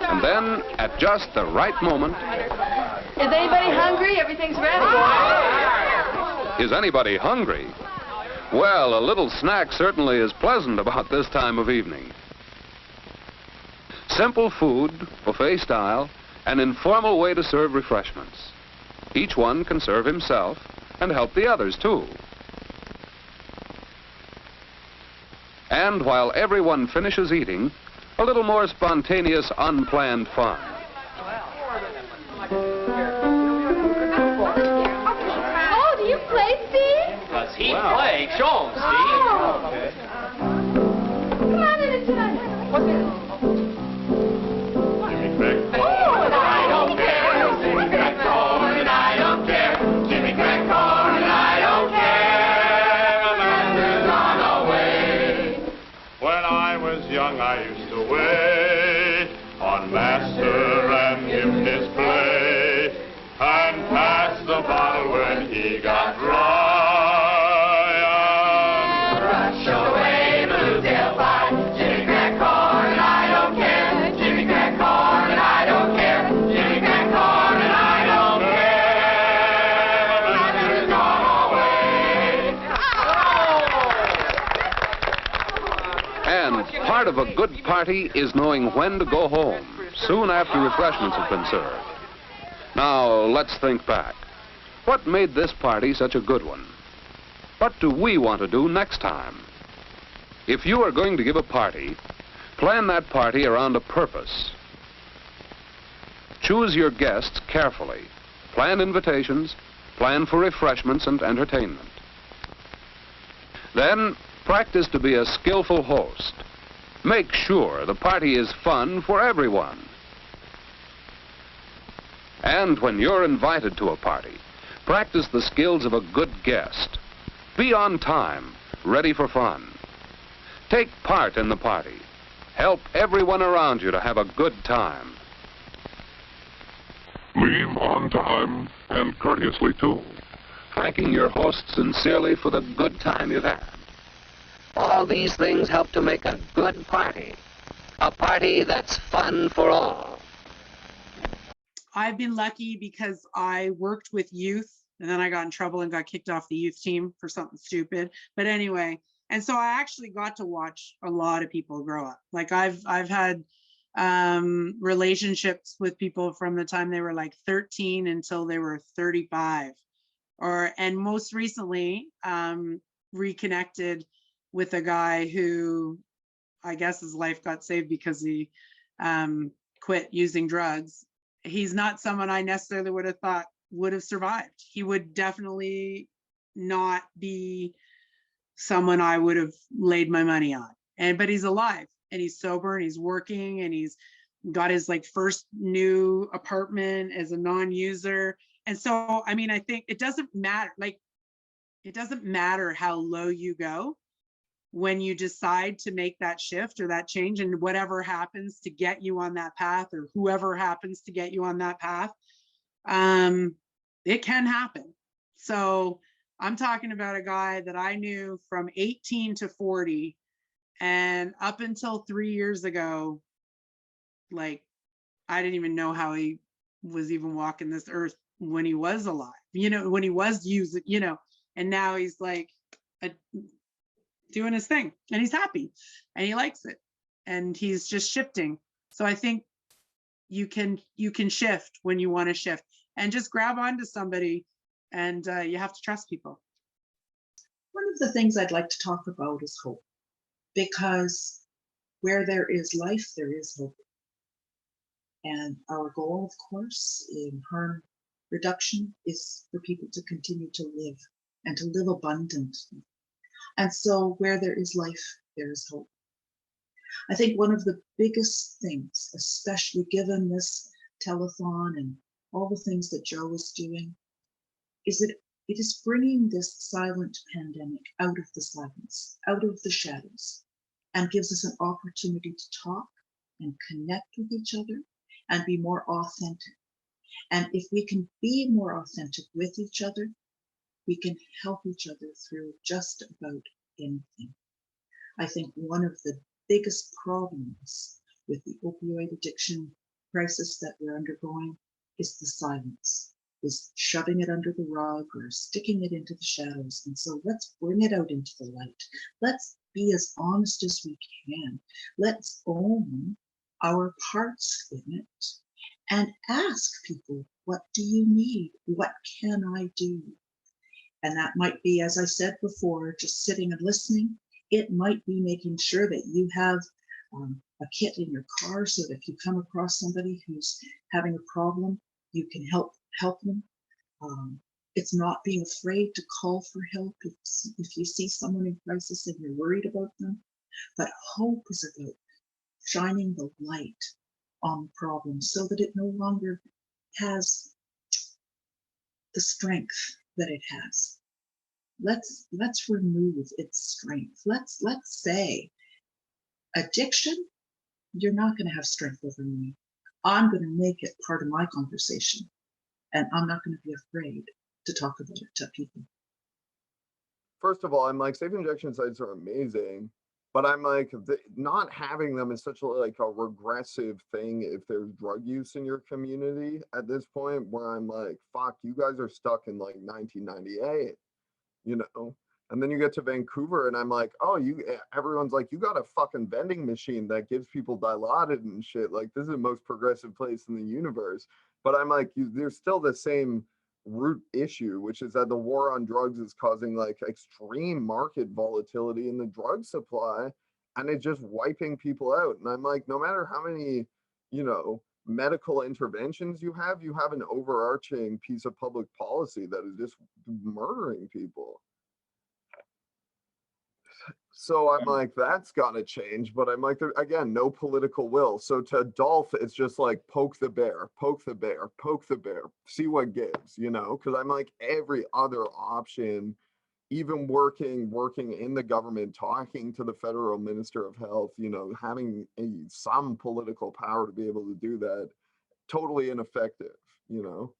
And then, at just the right moment, Is anybody hungry? Everything's ready. is anybody hungry? Well, a little snack certainly is pleasant about this time of evening. Simple food, buffet style, an informal way to serve refreshments. Each one can serve himself and help the others too. And while everyone finishes eating, a little more spontaneous, unplanned fun. Oh, do you play, Steve? Does he play? Show him, Steve. Come on in and try. What's it? I don't care. Jimmy crack corn and I don't care. Jimmy crack corn and I don't care. Amanda's gone away. When I was young, I used to wait on master and give his play and pass the bottle when he got dry. And rush away, Bluetail pie. Jimmy crack corn and I don't care. Jimmy crack corn and I don't care. Jimmy crack corn and I don't care. Amanda's gone away. And part of a good party is knowing when to go home, soon after refreshments have been served. Now, let's think back. What made this party such a good one? What do we want to do next time? If you are going to give a party, plan that party around a purpose. Choose your guests carefully. Plan invitations, plan for refreshments and entertainment. Then, practice to be a skillful host. Make sure the party is fun for everyone. And when you're invited to a party, practice the skills of a good guest. Be on time, ready for fun. Take part in the party. Help everyone around you to have a good time. Leave on time and courteously too. Thanking your host sincerely for the good time you've had. All these things help to make a good party. A party that's fun for all. I've been lucky because I worked with youth and then I got in trouble and got kicked off the youth team for something stupid. But anyway, and so I actually got to watch a lot of people grow up. Like I've had relationships with people from the time they were like 13 until they were 35. And most recently reconnected with a guy who I guess his life got saved because he quit using drugs. He's not someone I necessarily would have thought would have survived. He would definitely not be someone I would have laid my money on. But he's alive and he's sober and he's working and he's got his like first new apartment as a non-user. And so, I mean, I think it doesn't matter. Like, it doesn't matter how low you go when you decide to make that shift or that change, and whatever happens to get you on that path, or whoever happens to get you on that path, it can happen. So I'm talking about a guy that I knew from 18 to 40, and up until 3 years ago, like, I didn't even know how he was even walking this earth when he was alive, you know, when he was using, you know, and now he's like doing his thing and he's happy and he likes it and he's just shifting. So I think you can shift when you want to shift and just grab onto somebody, and you have to trust people. One of the things I'd like to talk about is hope, because where there is life, there is hope. And our goal, of course, in harm reduction is for people to continue to live and to live abundantly. And so where there is life, there is hope. I think one of the biggest things, especially given this telethon and all the things that Joe is doing, is that it is bringing this silent pandemic out of the silence, out of the shadows, and gives us an opportunity to talk and connect with each other and be more authentic. And if we can be more authentic with each other, we can help each other through just about anything. I think one of the biggest problems with the opioid addiction crisis that we're undergoing is the silence, is shoving it under the rug or sticking it into the shadows. And so let's bring it out into the light. Let's be as honest as we can. Let's own our parts in it and ask people, what do you need? What can I do? And that might be, as I said before, just sitting and listening. It might be making sure that you have a kit in your car so that if you come across somebody who's having a problem, you can help them. It's not being afraid to call for help if you see someone in crisis and you're worried about them. But hope is about shining the light on the problem so that it no longer has the strength that it has. Let's remove its strength. Let's say, addiction, you're not going to have strength over me. I'm going to make it part of my conversation, and I'm not going to be afraid to talk about it to people. First of all, I'm like, safe injection sites are amazing, but I'm like, not having them is such a regressive thing if there's drug use in your community at this point, where I'm like, fuck, you guys are stuck in like 1998, you know? And then you get to Vancouver and I'm like, oh, everyone's like, you got a fucking vending machine that gives people Dilaudid and shit. Like, this is the most progressive place in the universe. But I'm like, there's still the same root issue, which is that the war on drugs is causing like extreme market volatility in the drug supply, and it's just wiping people out. And I'm like, no matter how many, you know, medical interventions you have an overarching piece of public policy that is just murdering people. So I'm like, that's got to change. But I'm like, again, no political will. So to Dolph, it's just like, poke the bear, poke the bear, poke the bear, see what gives, you know? Because I'm like, every other option, even working in the government, talking to the federal minister of health, you know, having some political power to be able to do that, totally ineffective, you know?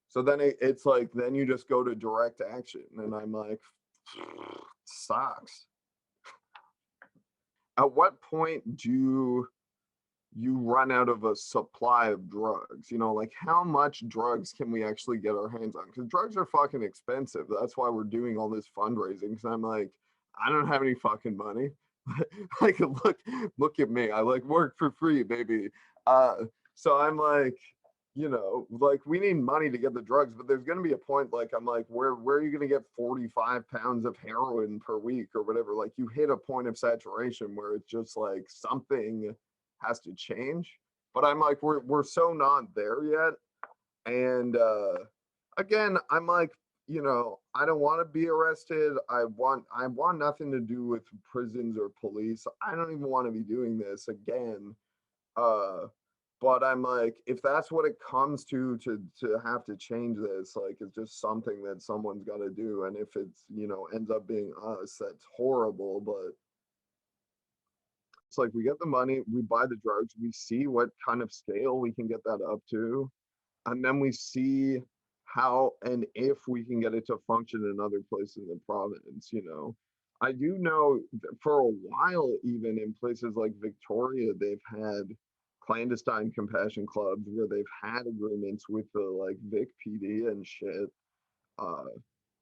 So then it's like, then you just go to direct action. And I'm like, sucks. At what point do you run out of a supply of drugs? You know, like, how much drugs can we actually get our hands on? Because drugs are fucking expensive. That's why we're doing all this fundraising. Because I'm like, I don't have any fucking money. Like, look at me. I like work for free, baby. So I'm like, you know, like, we need money to get the drugs, but there's going to be a point, like, I'm like, where are you going to get 45 pounds of heroin per week or whatever? Like, you hit a point of saturation where it's just like something has to change. But I'm like, we're so not there yet. And again, I'm like, you know, I don't want to be arrested. I want nothing to do with prisons or police. I don't even want to be doing this again. But I'm like, if that's what it comes to have to change this, like, it's just something that someone's got to do. And if it's, you know, ends up being us, that's horrible. But it's like, we get the money, we buy the drugs, we see what kind of scale we can get that up to. And then we see how and if we can get it to function in other places in the province, you know. I do know that for a while, even in places like Victoria, they've had clandestine compassion clubs where they've had agreements with the like Vic PD and shit,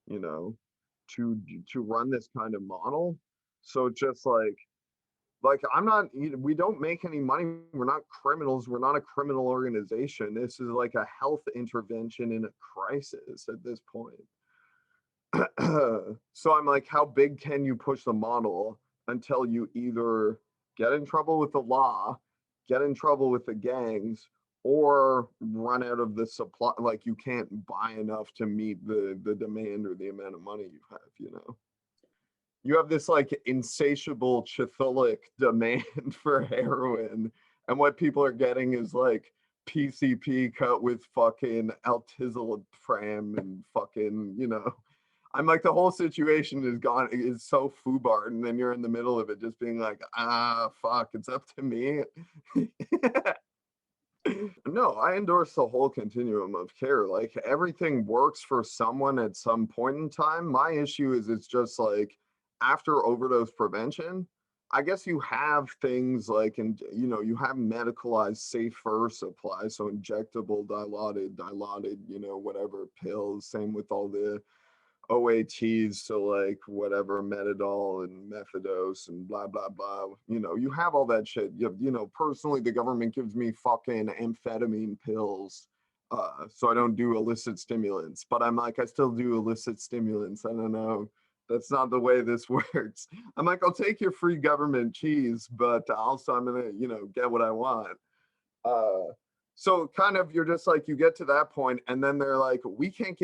you know, to run this kind of model. So just like I'm not, we don't make any money. We're not criminals. We're not a criminal organization. This is like a health intervention in a crisis at this point. So I'm like, how big can you push the model until you either get in trouble with the law, get in trouble with the gangs, or run out of the supply, like you can't buy enough to meet the demand or the amount of money you have, you know? You have this like insatiable Chthuluc demand for heroin, and what people are getting is like PCP cut with fucking altilzapram and fucking, you know. I'm like, the whole situation is so foobarred, and then you're in the middle of it just being like, fuck, it's up to me. No, I endorse the whole continuum of care. Like, everything works for someone at some point in time. My issue is it's just like, after overdose prevention, I guess you have things like, and you know, you have medicalized safer supply, so injectable, dilaudid, you know, whatever pills. Same with all the OATs, so like whatever metadol and methadose and blah blah blah. You know, you have all that shit. You know, personally, the government gives me fucking amphetamine pills, so I don't do illicit stimulants. But I'm like, I still do illicit stimulants. I don't know. That's not the way this works. I'm like, I'll take your free government cheese, but also I'm gonna, you know, get what I want. So kind of, you're just like, you get to that point, and then they're like, we can't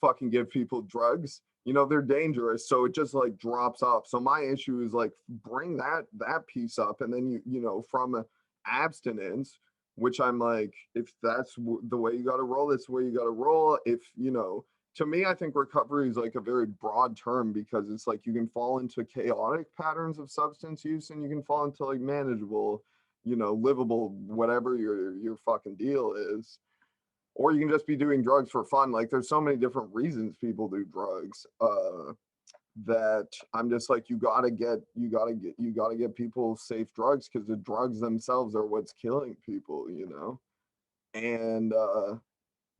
fucking give people drugs. You know, they're dangerous. So it just like drops off. So my issue is like, bring that piece up, and then you know, from abstinence, which I'm like, if that's the way you got to roll, that's the way you got to roll. If, you know, to me, I think recovery is like a very broad term, because it's like you can fall into chaotic patterns of substance use, and you can fall into like manageable, you know, livable, whatever your fucking deal is. Or you can just be doing drugs for fun. Like, there's so many different reasons people do drugs, that I'm just like, you gotta get people safe drugs, because the drugs themselves are what's killing people, you know? And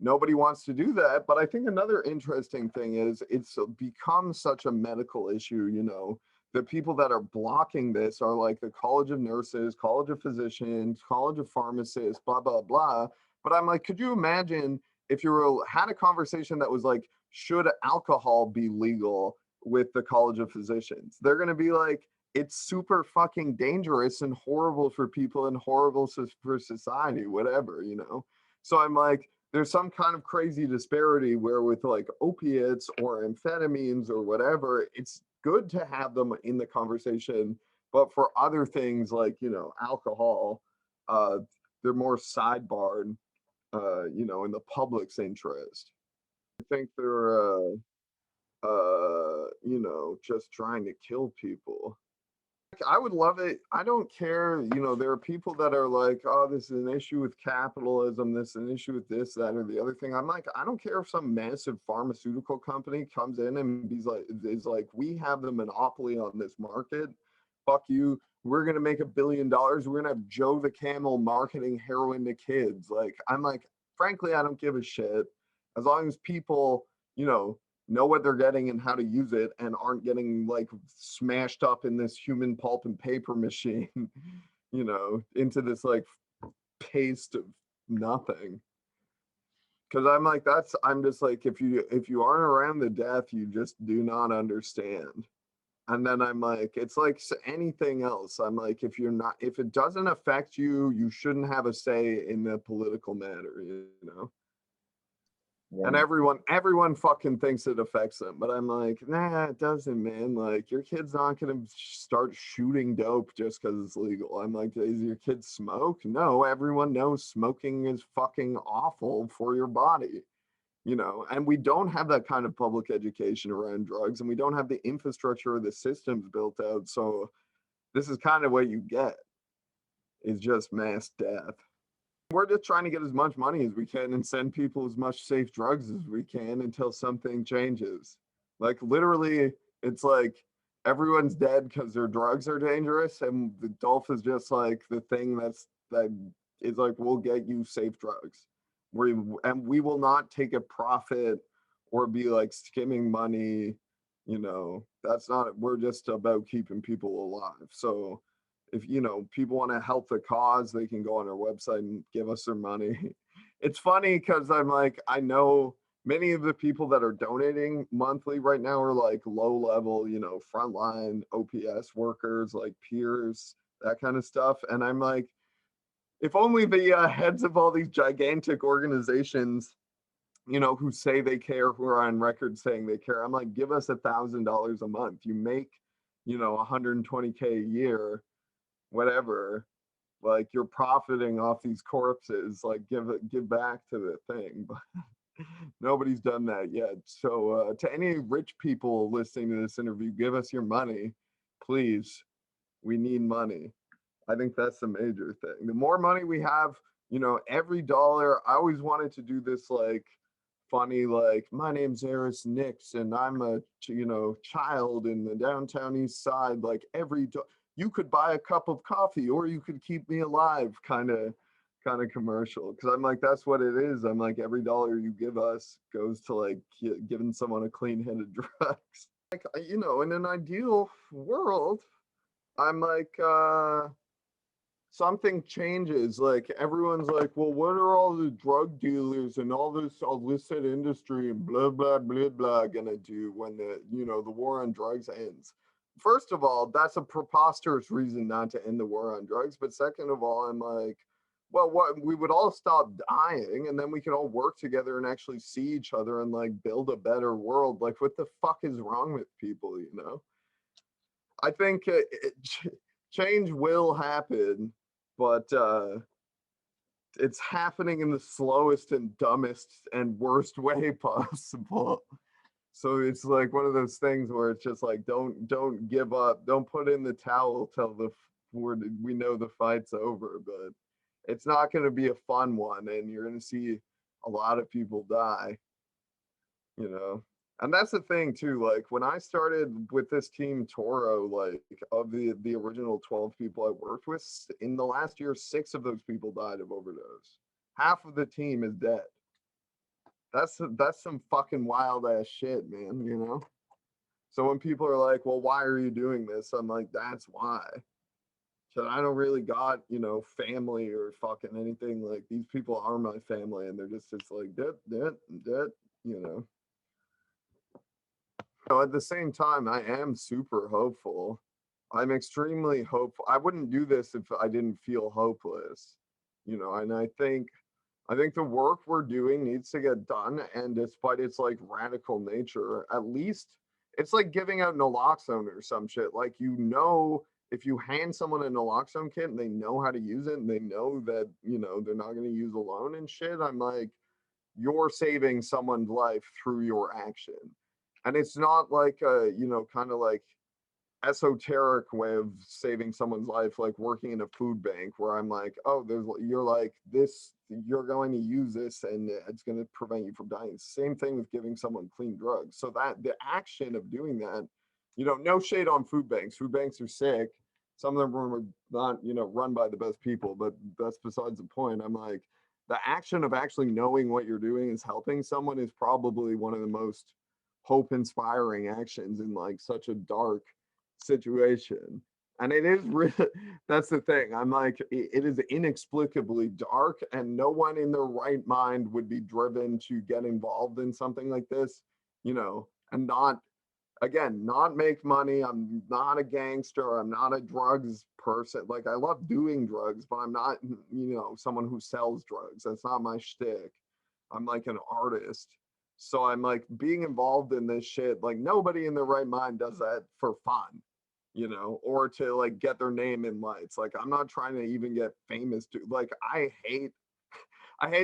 nobody wants to do that. But I think another interesting thing is it's become such a medical issue, you know. The people that are blocking this are like the College of Nurses, College of Physicians, College of Pharmacists, blah, blah, blah. But I'm like, could you imagine if you had a conversation that was like, should alcohol be legal with the College of Physicians? They're going to be like, it's super fucking dangerous and horrible for people and horrible for society, whatever, you know? So I'm like, there's some kind of crazy disparity where with like opiates or amphetamines or whatever, it's good to have them in the conversation. But for other things like, you know, alcohol, they're more sidebarred, you know, in the public's interest. I think they're, you know, just trying to kill people. I would love it. I don't care. You know, there are people that are like, oh, this is an issue with capitalism. This is an issue with this, that, or the other thing. I'm like, I don't care if some massive pharmaceutical company comes in and is like, we have the monopoly on this market. Fuck you. We're going to make $1 billion. We're going to have Joe the Camel marketing heroin to kids. Like, I'm like, frankly, I don't give a shit. As long as people, you know what they're getting and how to use it, and aren't getting like smashed up in this human pulp and paper machine, you know, into this like paste of nothing. Because I'm like, I'm just like, if you aren't around the death, you just do not understand. And then I'm like, it's like anything else. I'm like, if it doesn't affect you, you shouldn't have a say in the political matter, you know? Yeah. And everyone fucking thinks it affects them. But I'm like, nah, it doesn't, man. Like, your kid's not going to start shooting dope just because it's legal. I'm like, does your kid smoke? No, everyone knows smoking is fucking awful for your body. You know, and we don't have that kind of public education around drugs, and we don't have the infrastructure or the systems built out. So this is kind of what you get, is just mass death. We're just trying to get as much money as we can and send people as much safe drugs as we can until something changes. Like, literally, it's like, everyone's dead because their drugs are dangerous, and the DOLF is just like the thing that is like, we'll get you safe drugs. And we will not take a profit or be like skimming money, you know, that's not, we're just about keeping people alive. So if, you know, people want to help the cause, they can go on our website and give us their money. It's funny because I'm like, I know many of the people that are donating monthly right now are like low level, you know, frontline OPS workers, like peers, that kind of stuff. And I'm like, if only the heads of all these gigantic organizations, you know, who say they care, who are on record saying they care, I'm like, give us $1,000 a month. You make, you know, 120K a year, whatever. Like, you're profiting off these corpses. Like, give back to the thing. But nobody's done that yet. So to any rich people listening to this interview, give us your money, please. We need money. I think that's the major thing. The more money we have, you know, every dollar. I always wanted to do this like funny, like, my name's Eris Nyx and I'm a, you know, child in the downtown east side. Like, you could buy a cup of coffee or you could keep me alive kind of commercial. Because I'm like, that's what it is. I'm like, every dollar you give us goes to like giving someone a clean hit of drugs. Like, you know, in an ideal world, I'm like, something changes. Like, everyone's like, well, what are all the drug dealers and all this illicit industry and blah blah blah blah gonna do when the, you know, the war on drugs ends? First of all, that's a preposterous reason not to end the war on drugs. But second of all, I'm like, well, what, we would all stop dying and then we could all work together and actually see each other and like build a better world. Like, what the fuck is wrong with people, you know? I think change will happen, but it's happening in the slowest and dumbest and worst way possible. So it's like one of those things where it's just like, don't give up, don't put in the towel till we know the fight's over. But it's not going to be a fun one, and you're going to see a lot of people die, you know. And that's the thing too, like when I started with this team Toro, like of the original 12 people I worked with, in the last year, 6 of those people died of overdose. Half of the team is dead. That's some fucking wild ass shit, man, you know? So when people are like, well, why are you doing this? I'm like, that's why. So I don't really got, you know, family or fucking anything. Like, these people are my family and they're just like, dead, you know. At the same time, I am super hopeful. I'm extremely hopeful. I wouldn't do this if I didn't feel hopeless, you know. And I think the work we're doing needs to get done. And despite its like radical nature, at least it's like giving out naloxone or some shit. Like, you know, if you hand someone a naloxone kit and they know how to use it and they know that, you know, they're not going to use alone and shit, I'm like, you're saving someone's life through your action. And it's not like a, you know, kind of like esoteric way of saving someone's life, like working in a food bank where I'm like, oh, you're like this, you're going to use this and it's going to prevent you from dying. Same thing with giving someone clean drugs. So that the action of doing that, you know, no shade on food banks. Food banks are sick. Some of them are not, you know, run by the best people, but that's besides the point. I'm like, the action of actually knowing what you're doing is helping someone is probably one of the most hope inspiring actions in like such a dark situation. And it is really, that's the thing. I'm like, it is inexplicably dark and no one in their right mind would be driven to get involved in something like this, you know, and not make money. I'm not a gangster. I'm not a drugs person. Like, I love doing drugs, but I'm not, you know, someone who sells drugs. That's not my shtick. I'm like an artist. So I'm like, being involved in this shit, like nobody in their right mind does that for fun, you know, or to like get their name in lights. Like, I'm not trying to even get famous. Like, I hate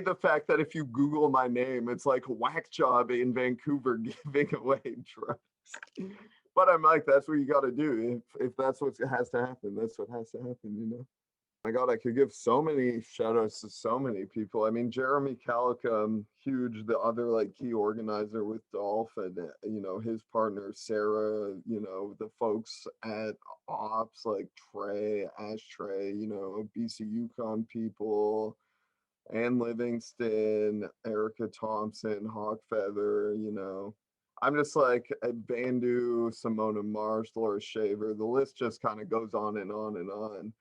the fact that if you Google my name, it's like whack job in Vancouver giving away drugs. But I'm like, that's what you got to do. If that's what has to happen, that's what has to happen, you know. my God, I could give so many shout outs to so many people. I mean, Jeremy Calicum, huge, the other like key organizer with Dolph, and you know, his partner Sarah, you know, the folks at Ops like Trey, Ashtray, you know, BC Yukon people, Ann Livingston, Erica Thompson, Hawk Feather, you know. I'm just like Bandu, Simona Marsh, Laura Shaver. The list just kind of goes on and on and on.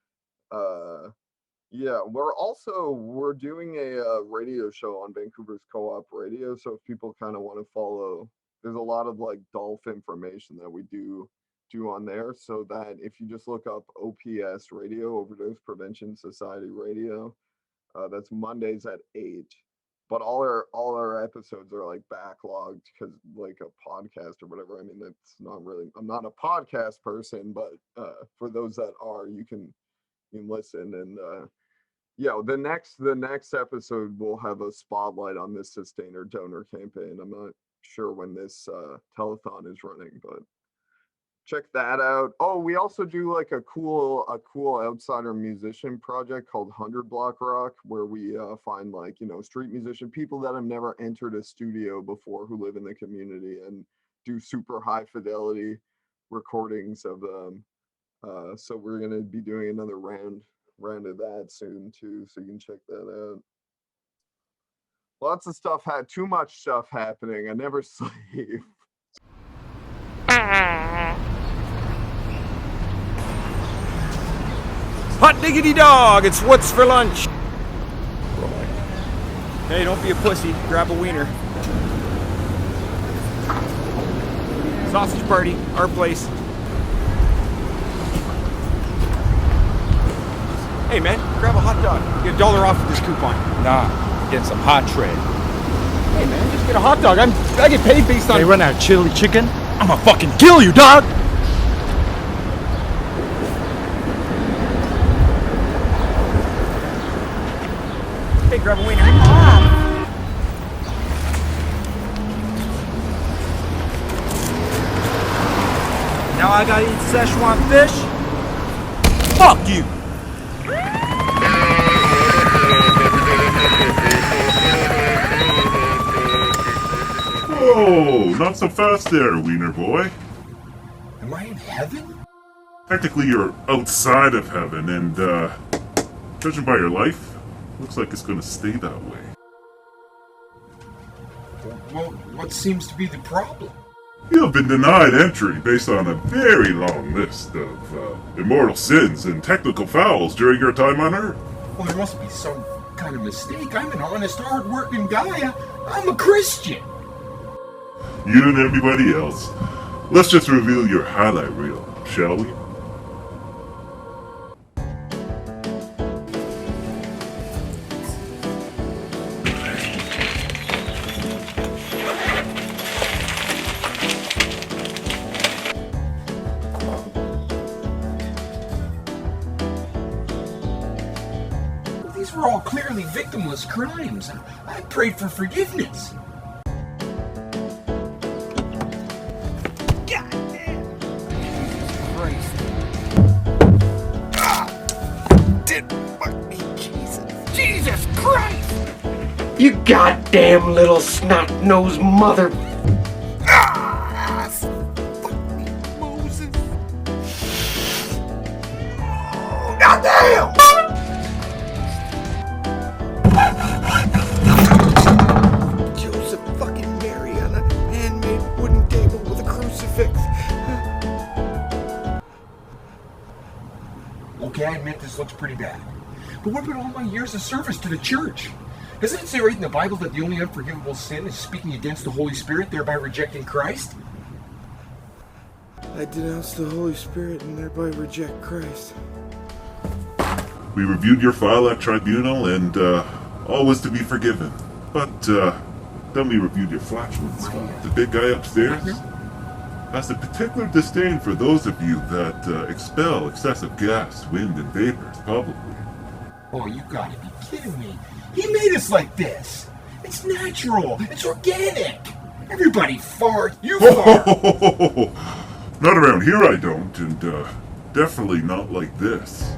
Yeah, we're doing a radio show on Vancouver's Co-op Radio. So if people kind of want to follow, there's a lot of like Dolph information that we do on there. So that if you just look up OPS Radio, Overdose Prevention Society Radio, that's Mondays at 8. But all our episodes are like backlogged because like a podcast or whatever. I mean, that's not really. I'm not a podcast person, but for those that are, you can listen. And yeah, the next episode will have a spotlight on this Sustainer donor campaign. I'm not sure when this telethon is running, but check that out. Oh, we also do like a cool outsider musician project called 100 Block Rock, where we find like, you know, street musician people that have never entered a studio before who live in the community and do super high fidelity recordings of them. So we're gonna be doing another round of that soon too, so you can check that out. Lots of stuff, too much stuff happening. I never sleep. Hot diggity dog, it's what's for lunch. Hey, don't be a pussy, grab a wiener. Sausage party, our place. Hey man, grab a hot dog. Get $1 off with this coupon. Nah, get some hot tray. Hey man, just get a hot dog. I get paid based on. They run out of chili chicken. I'ma fucking kill you, dog! Hey, grab a wiener. Now I gotta eat Szechuan fish? Fuck you! Whoa, not so fast there, wiener boy. Am I in heaven? Technically, you're outside of heaven, and judging by your life, looks like it's gonna stay that way. Well, what seems to be the problem? You have been denied entry based on a very long list of immortal sins and technical fouls during your time on Earth. Well, there must be some kind of mistake. I'm an honest, hard-working guy. I'm a Christian. You and everybody else. Let's just reveal your highlight reel, shall we? These were all clearly victimless crimes. I prayed for forgiveness. You goddamn little snot-nosed mother... Moses. Goddamn! Joseph fucking Mary on a handmade wooden table with a crucifix. Okay, I admit this looks pretty bad. But what about all my years of service to the church? Doesn't it say right in the Bible that the only unforgivable sin is speaking against the Holy Spirit, thereby rejecting Christ? I denounce the Holy Spirit and thereby reject Christ. We reviewed your file at tribunal, and all was to be forgiven. But then we reviewed your flatulence file. The big guy upstairs has a particular disdain for those of you that expel excessive gas, wind, and vapors publicly. Oh, you gotta be kidding me. He made us like this. It's natural. It's organic. Everybody fart. You fart. Not around here, I don't, and definitely not like this.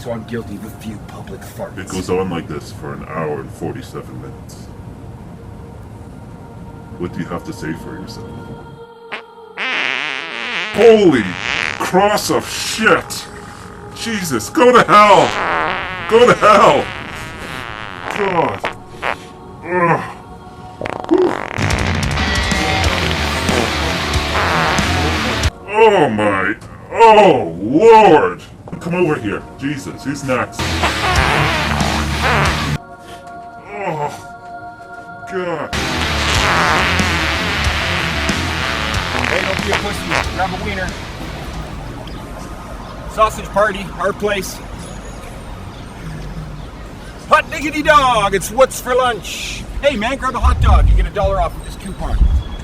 so I'm guilty of a few public farts. It goes on like this for an hour and 47 minutes. What do you have to say for yourself? Holy cross of shit! Jesus, go to hell! Go to hell! God. Ugh. Oh my... Oh, Lord! Come over here. Jesus, who's next? Oh, God. Hey, don't be a pussy. Grab a wiener. Sausage party, our place. Hot diggity dog, it's what's for lunch. Hey man, grab a hot dog. You get $1 off with this coupon.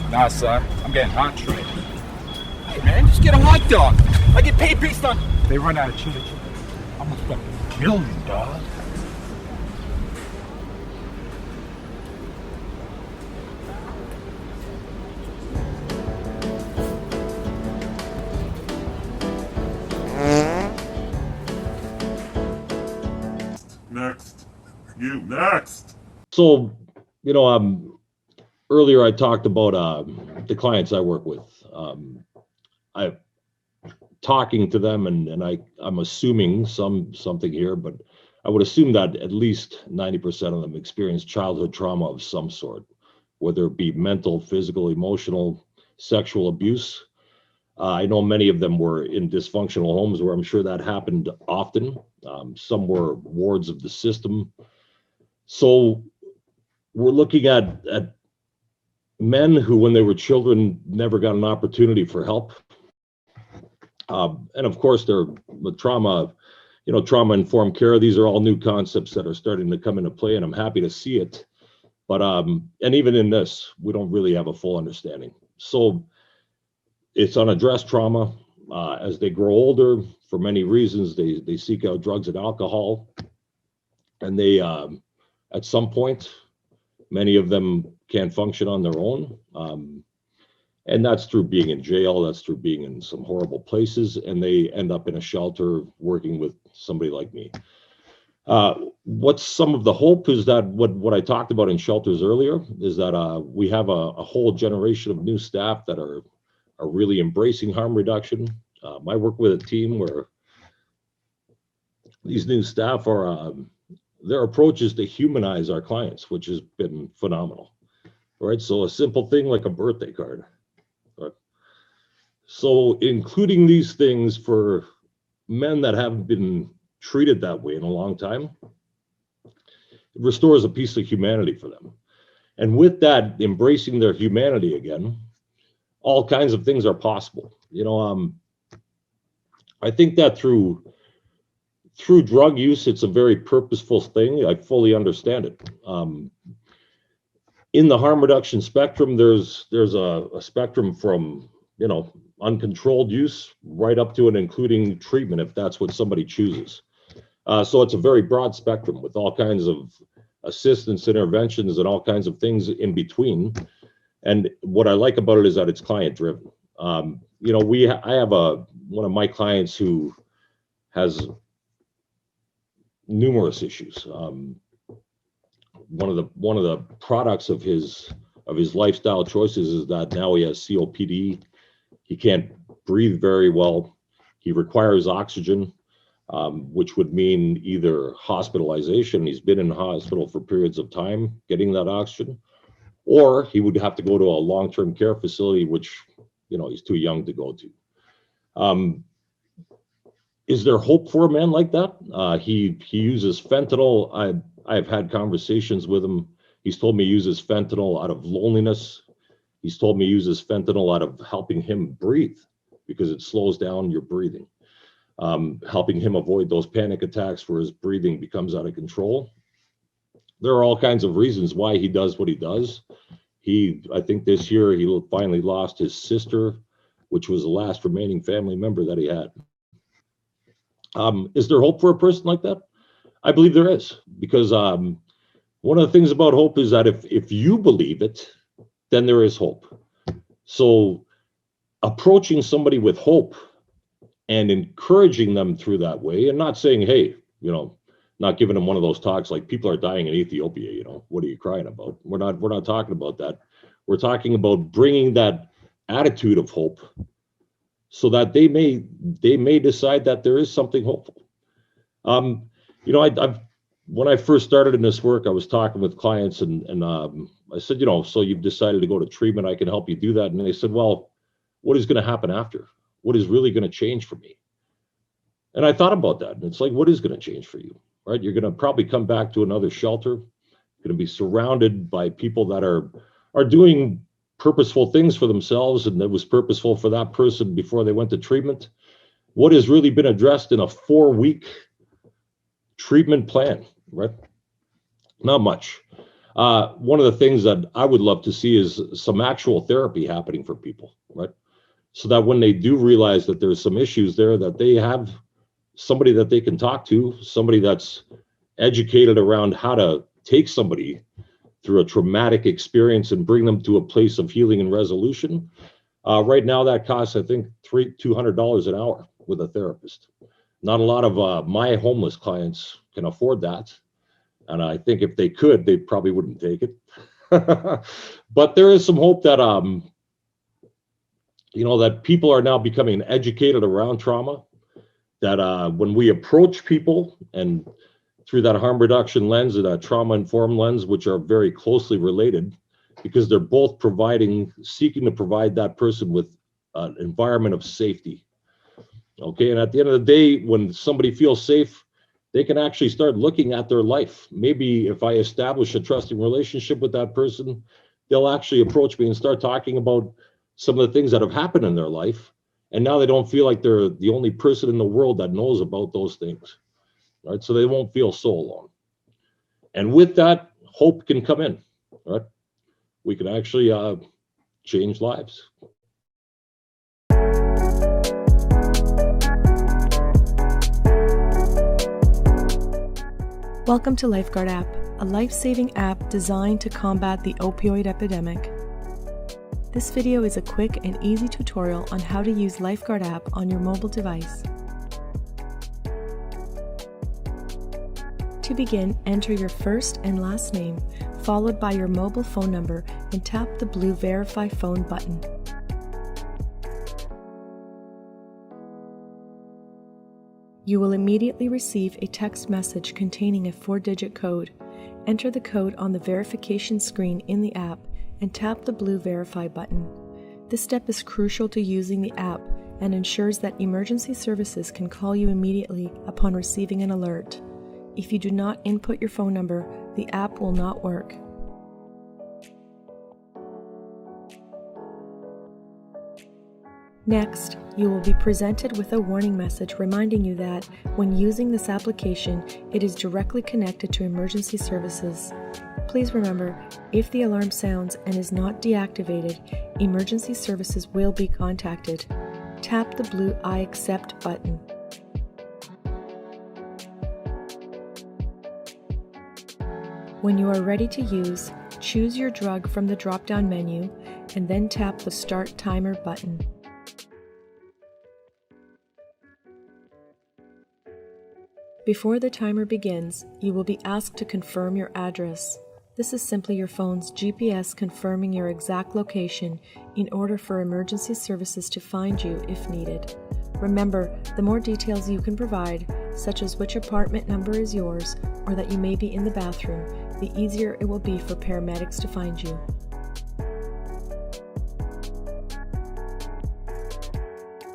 Nah, son, I'm getting hot straight. Hey man, just get a hot dog. I get paid based on... They run out of chili chicken. I'm gonna fucking kill you, dog. Next. You, next! So, you know, earlier I talked about the clients I work with. I'm talking to them, and I'm assuming something here, but I would assume that at least 90% of them experience childhood trauma of some sort, whether it be mental, physical, emotional, sexual abuse. I know many of them were in dysfunctional homes where I'm sure that happened often. Some were wards of the system. So we're looking at men who, when they were children, never got an opportunity for help. And of course, they're the trauma, trauma-informed care. These are all new concepts that are starting to come into play, and I'm happy to see it. But, and even in this, we don't really have a full understanding. So it's unaddressed trauma. As they grow older, for many reasons, they seek out drugs and alcohol. And they, at some point, many of them can't function on their own. And that's through being in jail, that's through being in some horrible places, and they end up in a shelter working with somebody like me. What's some of the hope is that what I talked about in shelters earlier is that we have a whole generation of new staff that are really embracing harm reduction. I work with a team where these new staff are, their approach is to humanize our clients, which has been phenomenal. All right, so a simple thing like a birthday card. Right? So including these things for men that haven't been treated that way in a long time, it restores a piece of humanity for them. And with that, embracing their humanity again, all kinds of things are possible. I think that through drug use, it's a very purposeful thing. I fully understand it. In the harm reduction spectrum, there's a spectrum from, uncontrolled use right up to and including treatment, if that's what somebody chooses. So it's a very broad spectrum with all kinds of assistance, interventions, and all kinds of things in between. And what I like about it is that it's client driven. I have one of my clients who has numerous issues. One of the products of his lifestyle choices is that now he has COPD. He can't breathe very well. He requires oxygen, which would mean either hospitalization. He's been in hospital for periods of time getting that oxygen, or he would have to go to a long-term care facility, which he's too young to go to. Is there hope for a man like that? He uses fentanyl. I've had conversations with him. He's told me he uses fentanyl out of loneliness. He's told me he uses fentanyl out of helping him breathe because it slows down your breathing, helping him avoid those panic attacks where his breathing becomes out of control. There are all kinds of reasons why he does what he does. I think this year he finally lost his sister, which was the last remaining family member that he had. Is there hope for a person like that? I believe there is, because one of the things about hope is that if you believe it, then there is hope. So approaching somebody with hope and encouraging them through that way, and not saying, hey, not giving them one of those talks like people are dying in Ethiopia, what are you crying about? We're not talking about that. We're talking about bringing that attitude of hope so that they may decide that there is something hopeful. When I first started in this work, I was talking with clients and I said, so you've decided to go to treatment, I can help you do that. And they said, well, what is going to happen after? What is really going to change for me? And I thought about that. And it's like, what is going to change for you? Right? You're going to probably come back to another shelter. You're going to be surrounded by people that are doing purposeful things for themselves, and it was purposeful for that person before they went to treatment. What has really been addressed in a 4-week treatment plan, right? Not much. One of the things that I would love to see is some actual therapy happening for people, right? So that when they do realize that there's some issues there, that they have somebody that they can talk to, somebody that's educated around how to take somebody through a traumatic experience and bring them to a place of healing and resolution. Right now, that costs, I think, $200 an hour with a therapist. Not a lot of my homeless clients can afford that. And I think if they could, they probably wouldn't take it. But there is some hope that, that people are now becoming educated around trauma, that when we approach people and through that harm reduction lens and that trauma-informed lens, which are very closely related, because they're both seeking to provide that person with an environment of safety. Okay, and at the end of the day, when somebody feels safe, they can actually start looking at their life. Maybe if I establish a trusting relationship with that person, they'll actually approach me and start talking about some of the things that have happened in their life. And now they don't feel like they're the only person in the world that knows about those things. Right? So they won't feel so alone. And with that, hope can come in. Right? We can actually change lives. Welcome to LifeGuard app, a life-saving app designed to combat the opioid epidemic. This video is a quick and easy tutorial on how to use LifeGuard app on your mobile device. To begin, enter your first and last name, followed by your mobile phone number, and tap the blue Verify Phone button. You will immediately receive a text message containing a 4-digit code. Enter the code on the verification screen in the app and tap the blue Verify button. This step is crucial to using the app and ensures that emergency services can call you immediately upon receiving an alert. If you do not input your phone number, the app will not work. Next, you will be presented with a warning message reminding you that, when using this application, it is directly connected to emergency services. Please remember, if the alarm sounds and is not deactivated, emergency services will be contacted. Tap the blue I accept button. When you are ready to use, choose your drug from the drop-down menu and then tap the Start Timer button. Before the timer begins, you will be asked to confirm your address. This is simply your phone's GPS confirming your exact location in order for emergency services to find you if needed. Remember, the more details you can provide, such as which apartment number is yours or that you may be in the bathroom, the easier it will be for paramedics to find you.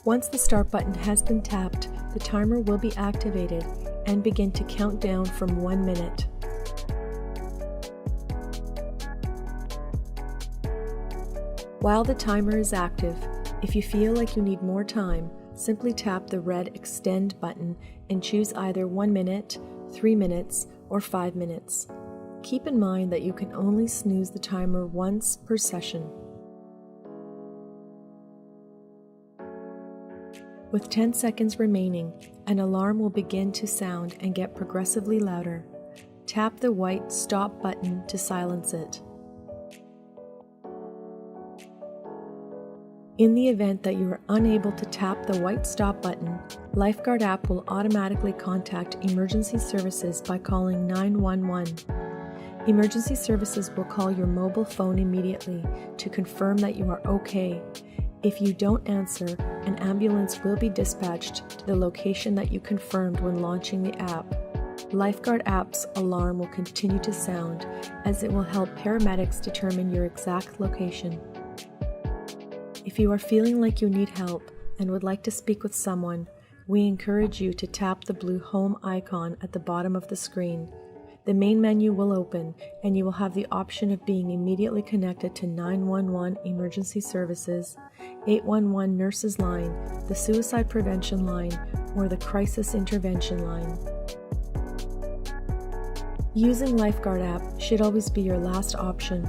Once the start button has been tapped, the timer will be activated and begin to count down from 1 minute. While the timer is active, if you feel like you need more time, simply tap the red Extend button and choose either 1 minute, 3 minutes, or 5 minutes. Keep in mind that you can only snooze the timer once per session. With 10 seconds remaining, an alarm will begin to sound and get progressively louder. Tap the white Stop button to silence it. In the event that you are unable to tap the white stop button, LifeGuard app will automatically contact emergency services by calling 911. Emergency services will call your mobile phone immediately to confirm that you are okay. If you don't answer, an ambulance will be dispatched to the location that you confirmed when launching the app. LifeGuard app's alarm will continue to sound as it will help paramedics determine your exact location. If you are feeling like you need help and would like to speak with someone, we encourage you to tap the blue home icon at the bottom of the screen. The main menu will open and you will have the option of being immediately connected to 911 emergency services, 811 nurses line, the suicide prevention line, or the crisis intervention line. Using LifeGuard app should always be your last option.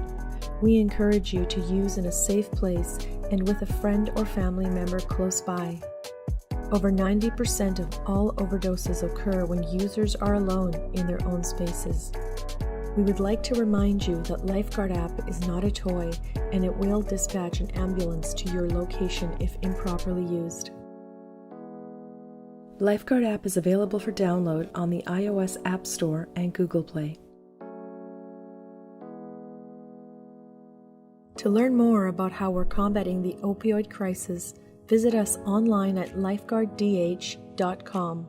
We encourage you to use in a safe place and with a friend or family member close by. Over 90% of all overdoses occur when users are alone in their own spaces. We would like to remind you that LifeGuard app is not a toy and it will dispatch an ambulance to your location if improperly used. LifeGuard app is available for download on the iOS App Store and Google Play. To learn more about how we're combating the opioid crisis, visit us online at lifeguarddh.com.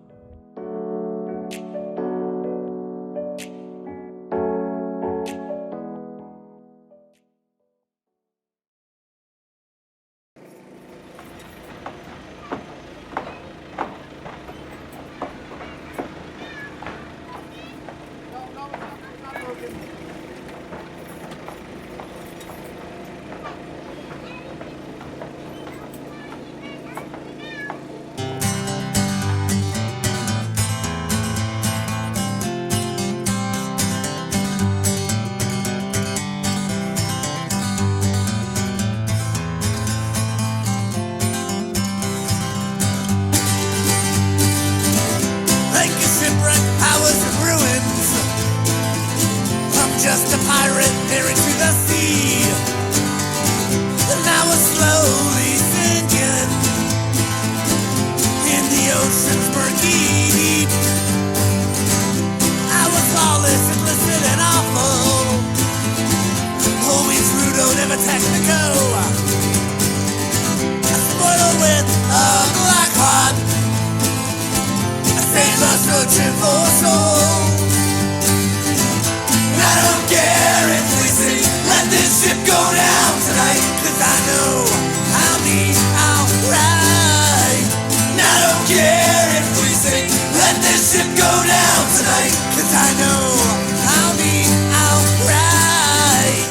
Just a pirate peering through the sea, and I was slowly sinking in the ocean's murky deep. I was lawless, implicit, and awful, always rude, never technical. A spoiler with a black heart, a sailor searching for a soul. I don't care if we sink, let this ship go down tonight, 'cause I know I'll be alright. I don't care if we sink, let this ship go down tonight, 'cause I know I'll be alright.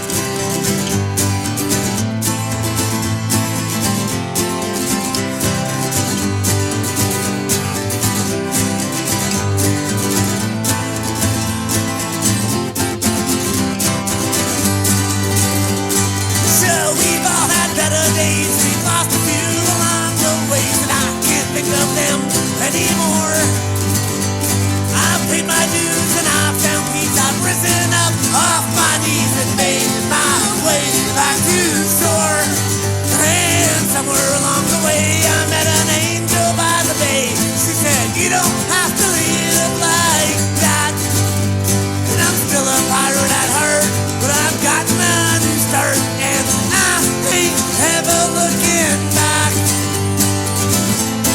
We've lost a few along the way, and I can't think of them anymore. I've paid my dues and I've found peace. I've risen up off my knees and made my way back to shore. And somewhere along the way I met an angel by the bay. She said, you don't have to live like that. And I'm still a pirate at heart, but I've gotten a new start, and I ain't ever looking back.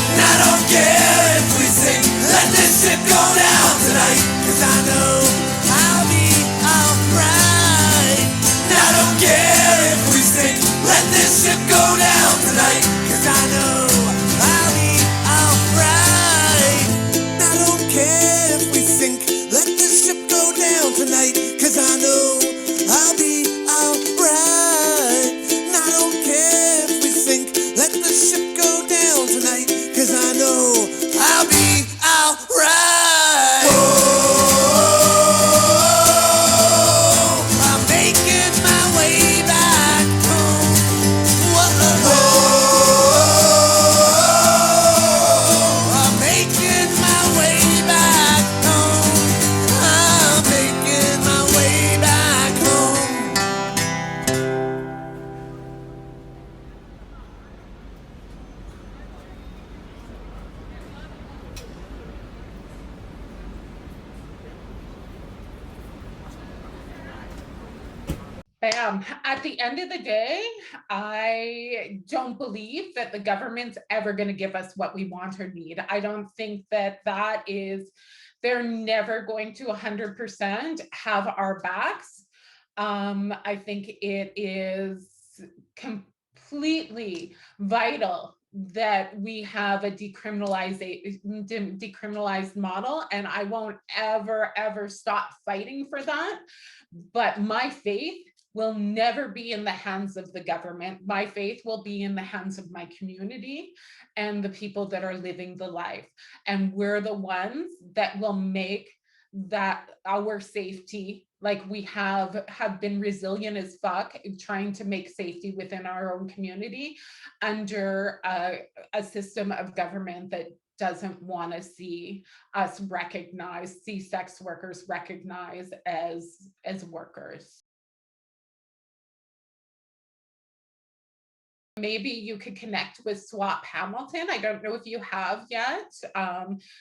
And I don't care if we sink, let this ship go down tonight, 'cause I know I'll be alright. And I don't care if we sink, let this ship go down tonight, 'cause I know I'll be alright. And I don't care if we sink, let this ship go down tonight, 'cause I know I'll be alright. And I don't care if we sink, let the ship go down tonight, 'cause I know I'll be alright. Oh. Bam. At the end of the day, I don't believe that the government's ever going to give us what we want or need. I don't think that they're never going to 100% have our backs. I think it is completely vital that we have a decriminalized model, and I won't ever stop fighting for that. But my faith will never be in the hands of the government. My faith will be in the hands of my community and the people that are living the life. And we're the ones that will make that our safety, like we have been resilient as fuck, trying to make safety within our own community under a system of government that doesn't want to see us recognized, see sex workers recognized as workers. Maybe you could connect with Swap Hamilton. I don't know if you have yet.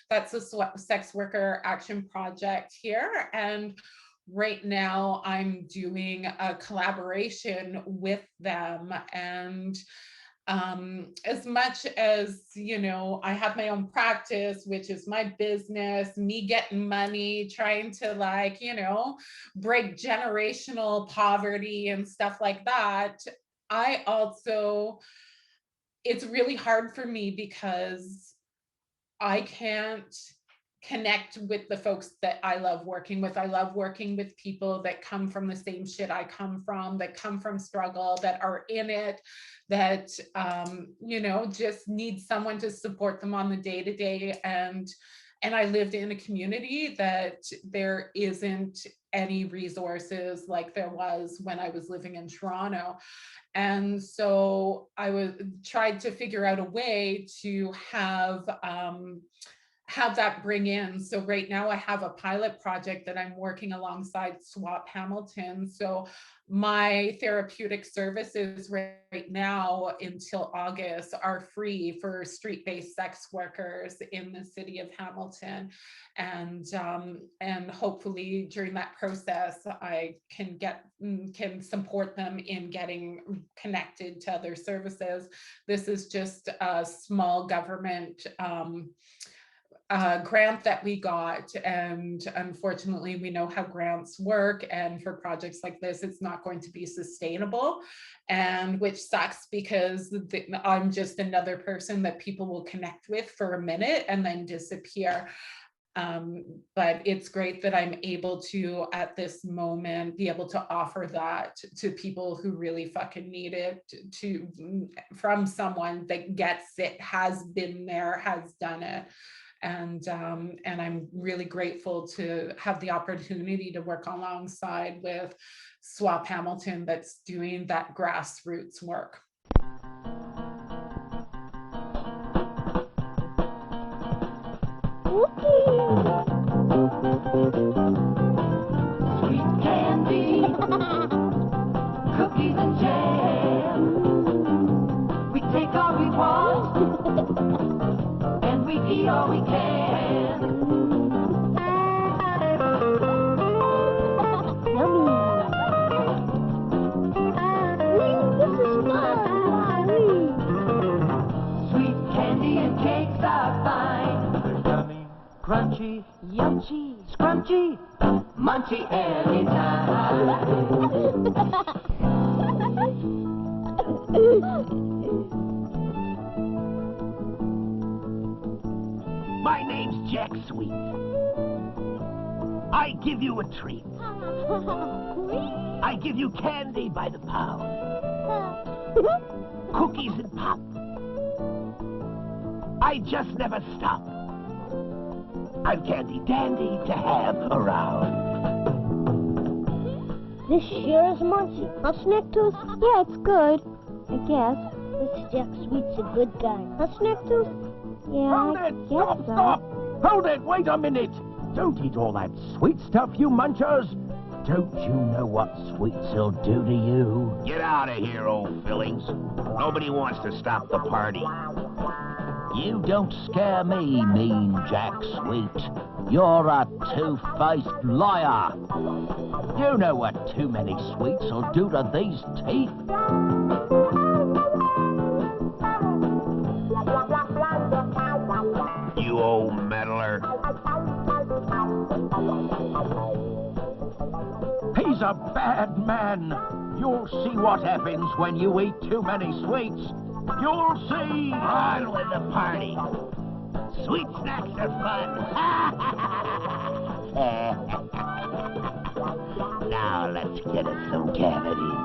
That's a sex worker action project here. And right now I'm doing a collaboration with them. And as much as, you know, I have my own practice, which is my business, me getting money, trying to, like, you know, break generational poverty and stuff like that. I also, it's really hard for me because I can't connect with the folks that I love working with. I love working with people that come from the same shit I come from, that come from struggle, that are in it, that, you know, just need someone to support them on the day-to-day. And I lived in a community that there isn't any resources like there was when I was living in Toronto. And so I tried to figure out a way to have that bring in. So right now I have a pilot project that I'm working alongside Swap Hamilton. So my therapeutic services right now until August are free for street-based sex workers in the city of Hamilton. And hopefully during that process, I can support them in getting connected to other services. This is just a small government grant that we got, and unfortunately we know how grants work, and for projects like this it's not going to be sustainable, and which sucks because I'm just another person that people will connect with for a minute and then disappear. But it's great that I'm able to, at this moment, be able to offer that to people who really fucking need it, from someone that gets it, has been there, has done it. And I'm really grateful to have the opportunity to work alongside with Swap Hamilton that's doing that grassroots work. Sweet candy, cookies and jam. We take all we want, and we eat all we can. Yummy. This is fun. Sweet candy and cakes are fine. Yummy, crunchy, Yumchy. scrunchy, munchy anytime. My name's Jack Sweet. I give you a treat. I give you candy by the pound. Cookies and pop. I just never stop. I'm candy dandy to have around. This sure is munchy. Huh, Snack-Tooth? Yeah, it's good. I guess. This Jack Sweet's a good guy. Huh, Snack-Tooth? Yeah, Hold I it! guess Stop, so. stop! Hold it! Wait a minute! Don't eat all that sweet stuff, you munchers! Don't you know what sweets will do to you? Get out of here, old fillings. Nobody wants to stop the party. You don't scare me, mean Jack Sweet. You're a two-faced liar. You know what too many sweets will do to these teeth. You old meddler. He's a bad man. You'll see what happens when you eat too many sweets. You'll see. On with the party. Sweet snacks are fun. Now let's get us some cavities.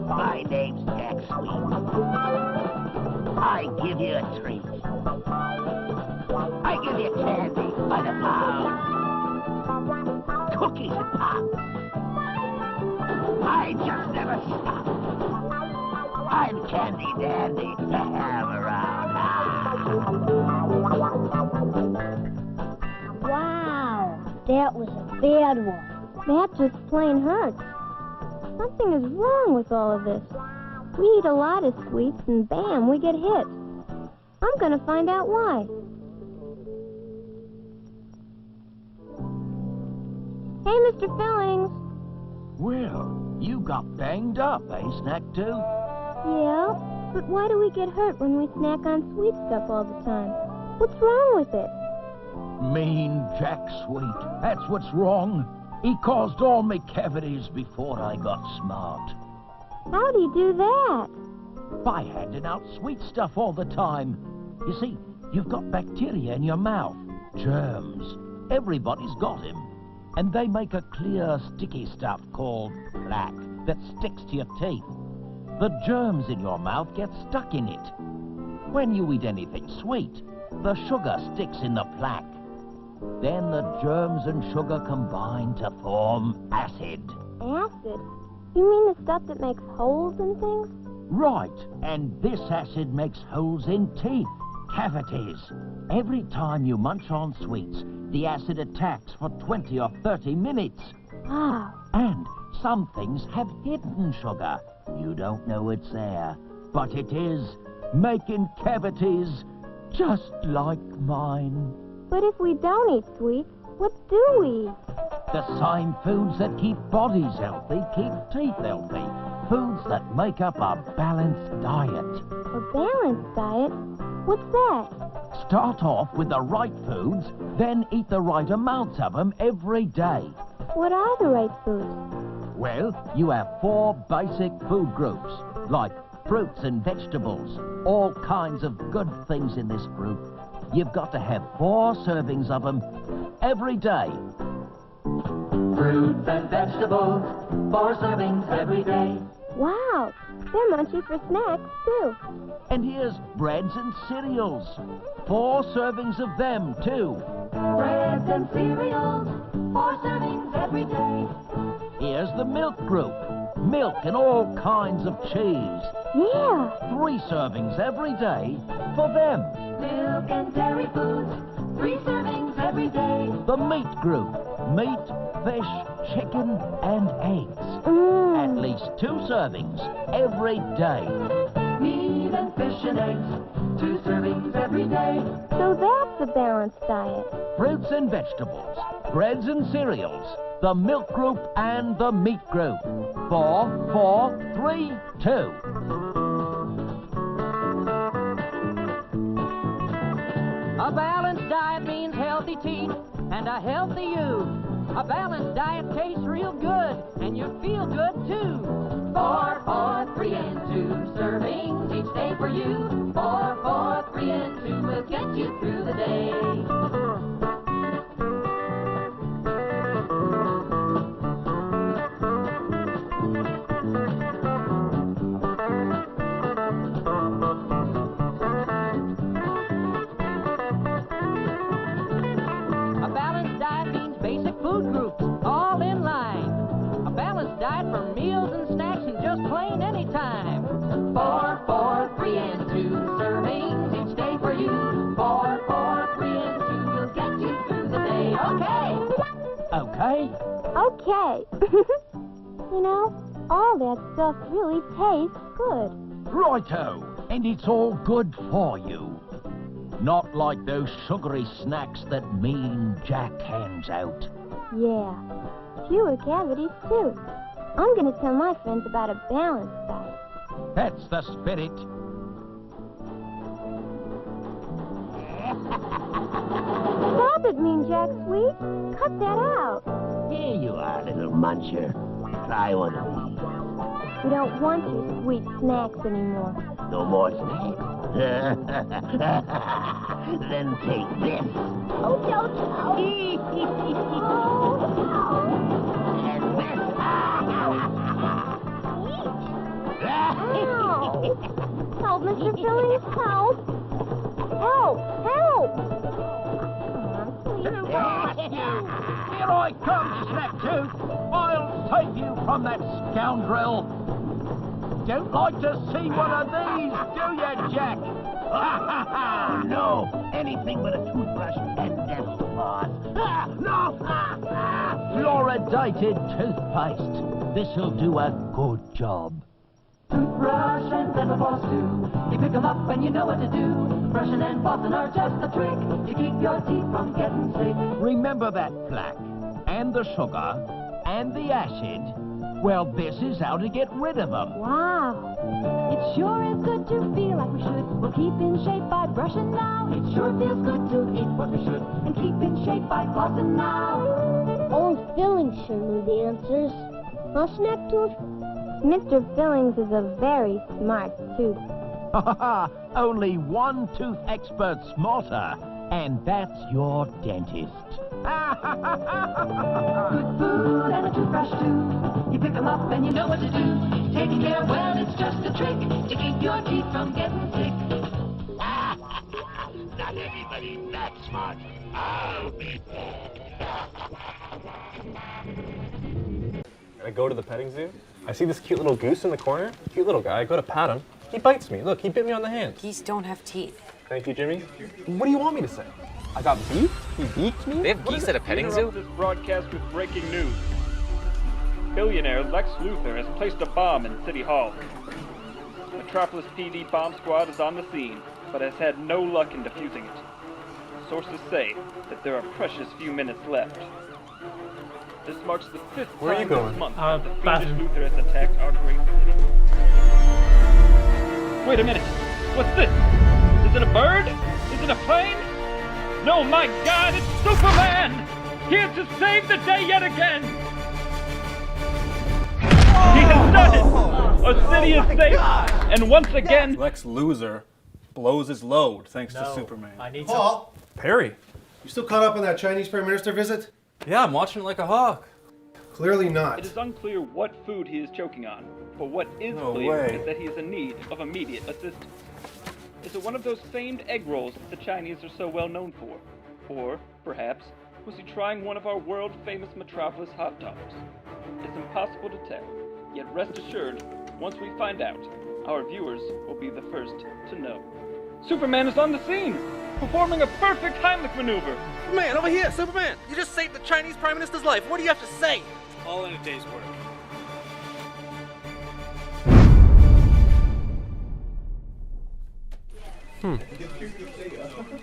My name's Jack Sweet. I give you a treat. I give you candy by the pound. Cookies and pop. I just never stop. I'm Candy Dandy to have around. Wow, that was a bad one. That just plain hurts. Something is wrong with all of this. We eat a lot of sweets and bam, we get hit. I'm gonna find out why. Hey, Mr. Fillings. Well, you got banged up, eh, Snack 2? Yeah, but why do we get hurt when we snack on sweet stuff all the time? What's wrong with it? Mean Jack Sweet. That's what's wrong. He caused all me cavities before I got smart. How do you do that? By handing out sweet stuff all the time. You see, you've got bacteria in your mouth. Germs. Everybody's got him. And they make a clear, sticky stuff called plaque that sticks to your teeth. The germs in your mouth get stuck in it. When you eat anything sweet, the sugar sticks in the plaque. Then the germs and sugar combine to form acid. Acid? You mean the stuff that makes holes in things? Right, and this acid makes holes in teeth, cavities. Every time you munch on sweets, the acid attacks for 20 or 30 minutes. Wow. And some things have hidden sugar. You don't know it's there, but it is, making cavities just like mine. But if we don't eat sweets, what do we eat? The same foods that keep bodies healthy keep teeth healthy. Foods that make up a balanced diet. A balanced diet? What's that? Start off with the right foods, then eat the right amounts of them every day. What are the right foods? Well, you have 4 basic food groups, like fruits and vegetables, all kinds of good things in this group. You've got to have 4 servings of them every day. Fruits and vegetables, 4 servings every day. Wow, they're munchy for snacks, too. And here's breads and cereals. 4 servings of them, too. Breads and cereals, 4 servings every day. Here's the milk group. Milk and all kinds of cheese. Yeah. 3 servings every day for them. Milk and dairy foods, 3 servings every day. The meat group. Meat, fish, chicken, and eggs. At least 2 servings every day. Meat and fish and eggs, 2 servings every day. So that's a balanced diet. Fruits and vegetables, breads and cereals, the milk group and the meat group. 4, 4, 3, 2. A balanced diet means healthy teeth and a healthy you. A balanced diet tastes real good, and you feel good too. 4, 4, 3, and 2 servings each day for you. 4, 4, 3, and 2 will get you through the day. Food groups, all in line. A balanced diet for meals and snacks and just plain any time. 4, 4, okay. You know, all that stuff really tastes good. Righto, and it's all good for you. Not like those sugary snacks that Mean Jack hands out. Yeah, fewer cavities too. I'm gonna tell my friends about a balanced diet. That's the spirit. Stop it, Mean Jack, sweet. Cut that out. Here you are, little muncher. Try one of these. We don't want your sweet snacks anymore. No more snacks? Then take this. Oh, don't. And this. Help, Mr. Fillings, help. Help, help. Here I come, Snack-Tooth. I'll save you from that scoundrel. Don't like to see one of these, do you, Jack? No, anything but a toothbrush and dental floss. No! Fluoridated toothpaste. This'll do a good job. Toothbrush and dental floss too. You pick them up and you know what to do. Brushing and flossing are just a trick to keep your teeth from getting sick. Remember that plaque, and the sugar, and the acid. Well, this is how to get rid of them. Wow. It sure is good to feel like we should. We'll keep in shape by brushing now. It sure feels good to eat what we should and keep in shape by flossing now. Only Fillings sure knew the answers. Huh, Snack-Tooth? Mr. Fillings is a very smart tooth. Only one tooth expert smarter, and that's your dentist. Good food and a toothbrush too. You pick them up and you know what to do. Taking care, well, it's just a trick to keep your teeth from getting sick. Not everybody's that smart. I'll be I go to the petting zoo. I see this cute little goose in the corner. Cute little guy. I go to pat him. He bites me. Look, he bit me on the hand. Geese don't have teeth. Thank you, Jimmy. What do you want me to say? I got beaked? He beaked me? They have geese at a petting zoo? This broadcast with breaking news. Billionaire Lex Luthor has placed a bomb in City Hall. Metropolis PD bomb squad is on the scene, but has had no luck in defusing it. Sources say that there are precious few minutes left. This marks the 5th Where are you time going? this month that the fiendish Luthor has attacked our great city. Wait a minute! What's this? Is it a bird? Is it a plane? No, my God, it's Superman! Here to save the day yet again! He has done it! Our city is safe, and once again... Lex Loser blows his load thanks to Superman. I need Paul! Perry! You still caught up on that Chinese Prime Minister visit? Yeah, I'm watching it like a hawk. Clearly not. It is unclear what food he is choking on, but what is No clear way. is that he is in need of immediate assistance. Is it one of those famed egg rolls that the Chinese are so well known for? Or, perhaps, was he trying one of our world-famous Metropolis hot dogs? It's impossible to tell, yet rest assured, once we find out, our viewers will be the first to know. Superman is on the scene, performing a perfect Heimlich maneuver. Man, over here, Superman! You just saved the Chinese Prime Minister's life. What do you have to say? All in a day's work.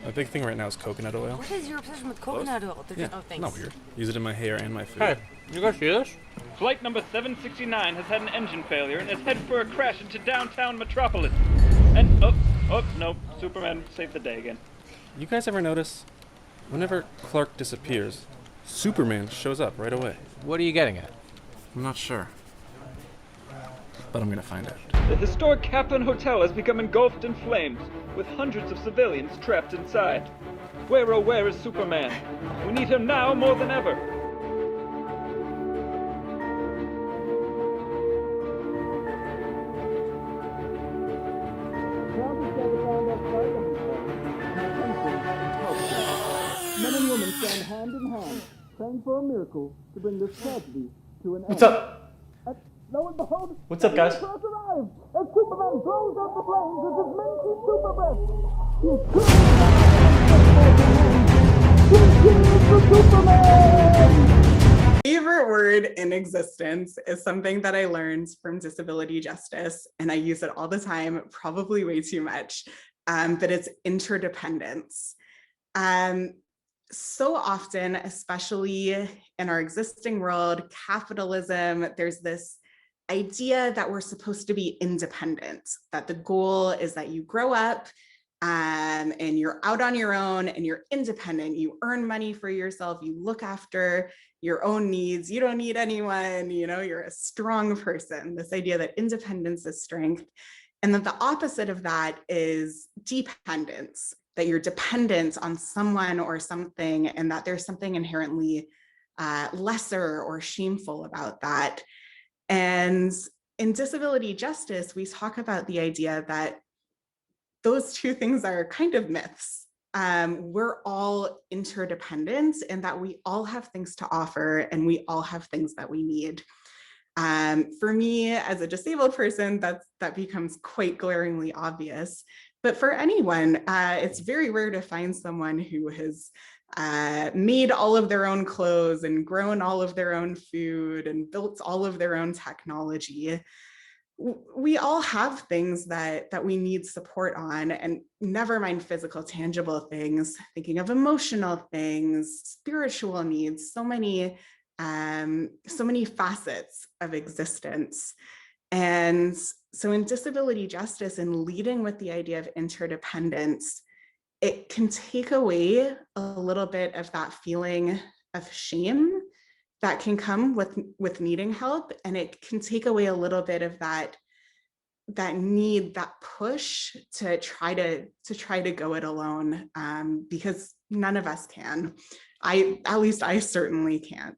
My big thing right now is coconut oil. What is your obsession with coconut oil? Yeah, Oh, thanks. not weird. Use it in my hair and my food. Hey, you guys see this? Flight number 769 has had an engine failure and is headed for a crash into downtown Metropolis. And, no, Superman saved the day again. You guys ever notice, whenever Clark disappears, Superman shows up right away? What are you getting at? I'm not sure. But I'm gonna find out. The historic Kaplan Hotel has become engulfed in flames, with hundreds of civilians trapped inside. Where, oh, where is Superman? We need him now more than ever. Men and women stand hand in hand, praying for a miracle to bring this tragedy to an end. What's up? Lo and behold, What's up, guys? the Earth arrived, and Superman blows out the flames with his mighty super breath. He is for Superman! favorite word in existence is something that I learned from disability justice, and I use it all the time, probably way too much, but it's interdependence. So often, especially in our existing world, capitalism, there's this idea that we're supposed to be independent, that the goal is that you grow up and you're out on your own and you're independent, you earn money for yourself, you look after your own needs, you don't need anyone, you know, you're a strong person. This idea that independence is strength. And that the opposite of that is dependence, that you're dependent on someone or something, and that there's something inherently lesser or shameful about that. And in disability justice, we talk about the idea that those two things are kind of myths. We're all interdependent, and that we all have things to offer, and we all have things that we need. For me, as a disabled person, that becomes quite glaringly obvious. But for anyone, it's very rare to find someone who has made all of their own clothes and grown all of their own food and built all of their own technology. We all have things that we need support on, and never mind physical, tangible things, thinking of emotional things, spiritual needs, so many facets of existence. And so in disability justice and leading with the idea of interdependence, it can take away a little bit of that feeling of shame that can come with needing help. And it can take away a little bit of that need, that push to try to go it alone, because none of us can. At least I certainly can't.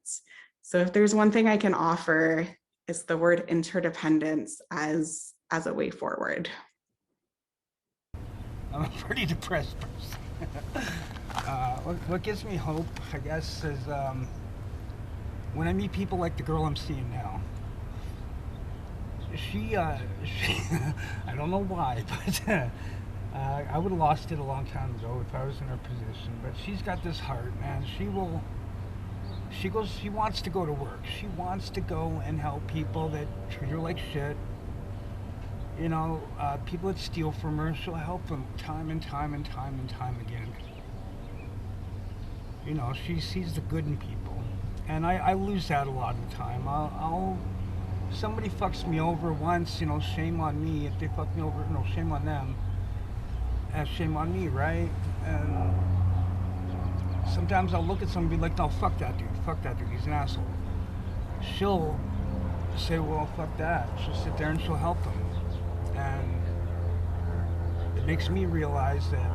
So if there's one thing I can offer, it's the word interdependence as a way forward. I'm a pretty depressed person. What gives me hope, I guess, is when I meet people like the girl I'm seeing now. She I don't know why, but I would have lost it a long time ago if I was in her position. But she's got this heart, man. She wants to go to work. She wants to go and help people that treat her like shit. You know, people that steal from her, she'll help them time and time and time and time again. You know, she sees the good in people. And I lose that a lot of the time. Somebody fucks me over once, you know, shame on me. If they fuck me over, no, shame on them. Shame on me, right? And sometimes I'll look at someone and be like, no, fuck that dude, he's an asshole. She'll say, well, fuck that. She'll sit there and she'll help them. And it makes me realize that,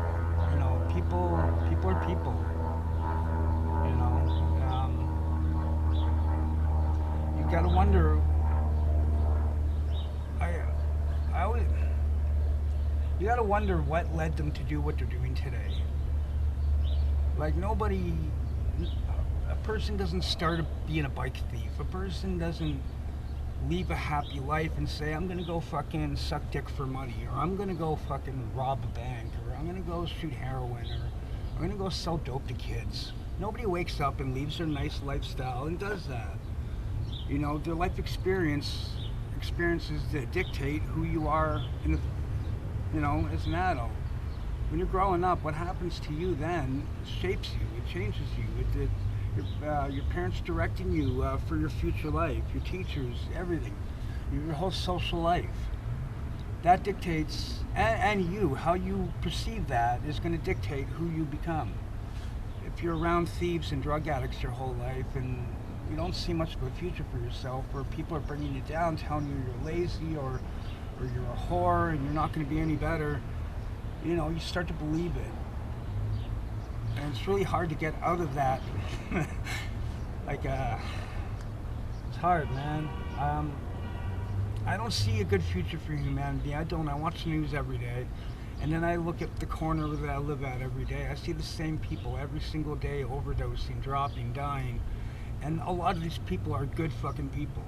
you know, people are people. You know, you gotta wonder. You gotta wonder what led them to do what they're doing today. Like a person doesn't start being a bike thief. A person doesn't leave a happy life and say, I'm gonna go fucking suck dick for money, or I'm gonna go fucking rob a bank, or I'm gonna go shoot heroin, or I'm gonna go sell dope to kids. Nobody wakes up and leaves their nice lifestyle and does that. You know, their life experiences that dictate who you are you know, as an adult. When you're growing up, what happens to you then shapes you, it changes you. Your parents directing you for your future life, your teachers, everything, your whole social life. That dictates, and you, how you perceive that is going to dictate who you become. If you're around thieves and drug addicts your whole life and you don't see much of a future for yourself, or people are bringing you down, telling you you're lazy or you're a whore and you're not going to be any better, you know, you start to believe it. And it's really hard to get out of that. It's hard, man. I don't see a good future for humanity. I don't. I watch the news every day. And then I look at the corner that I live at every day. I see the same people every single day overdosing, dropping, dying. And a lot of these people are good fucking people.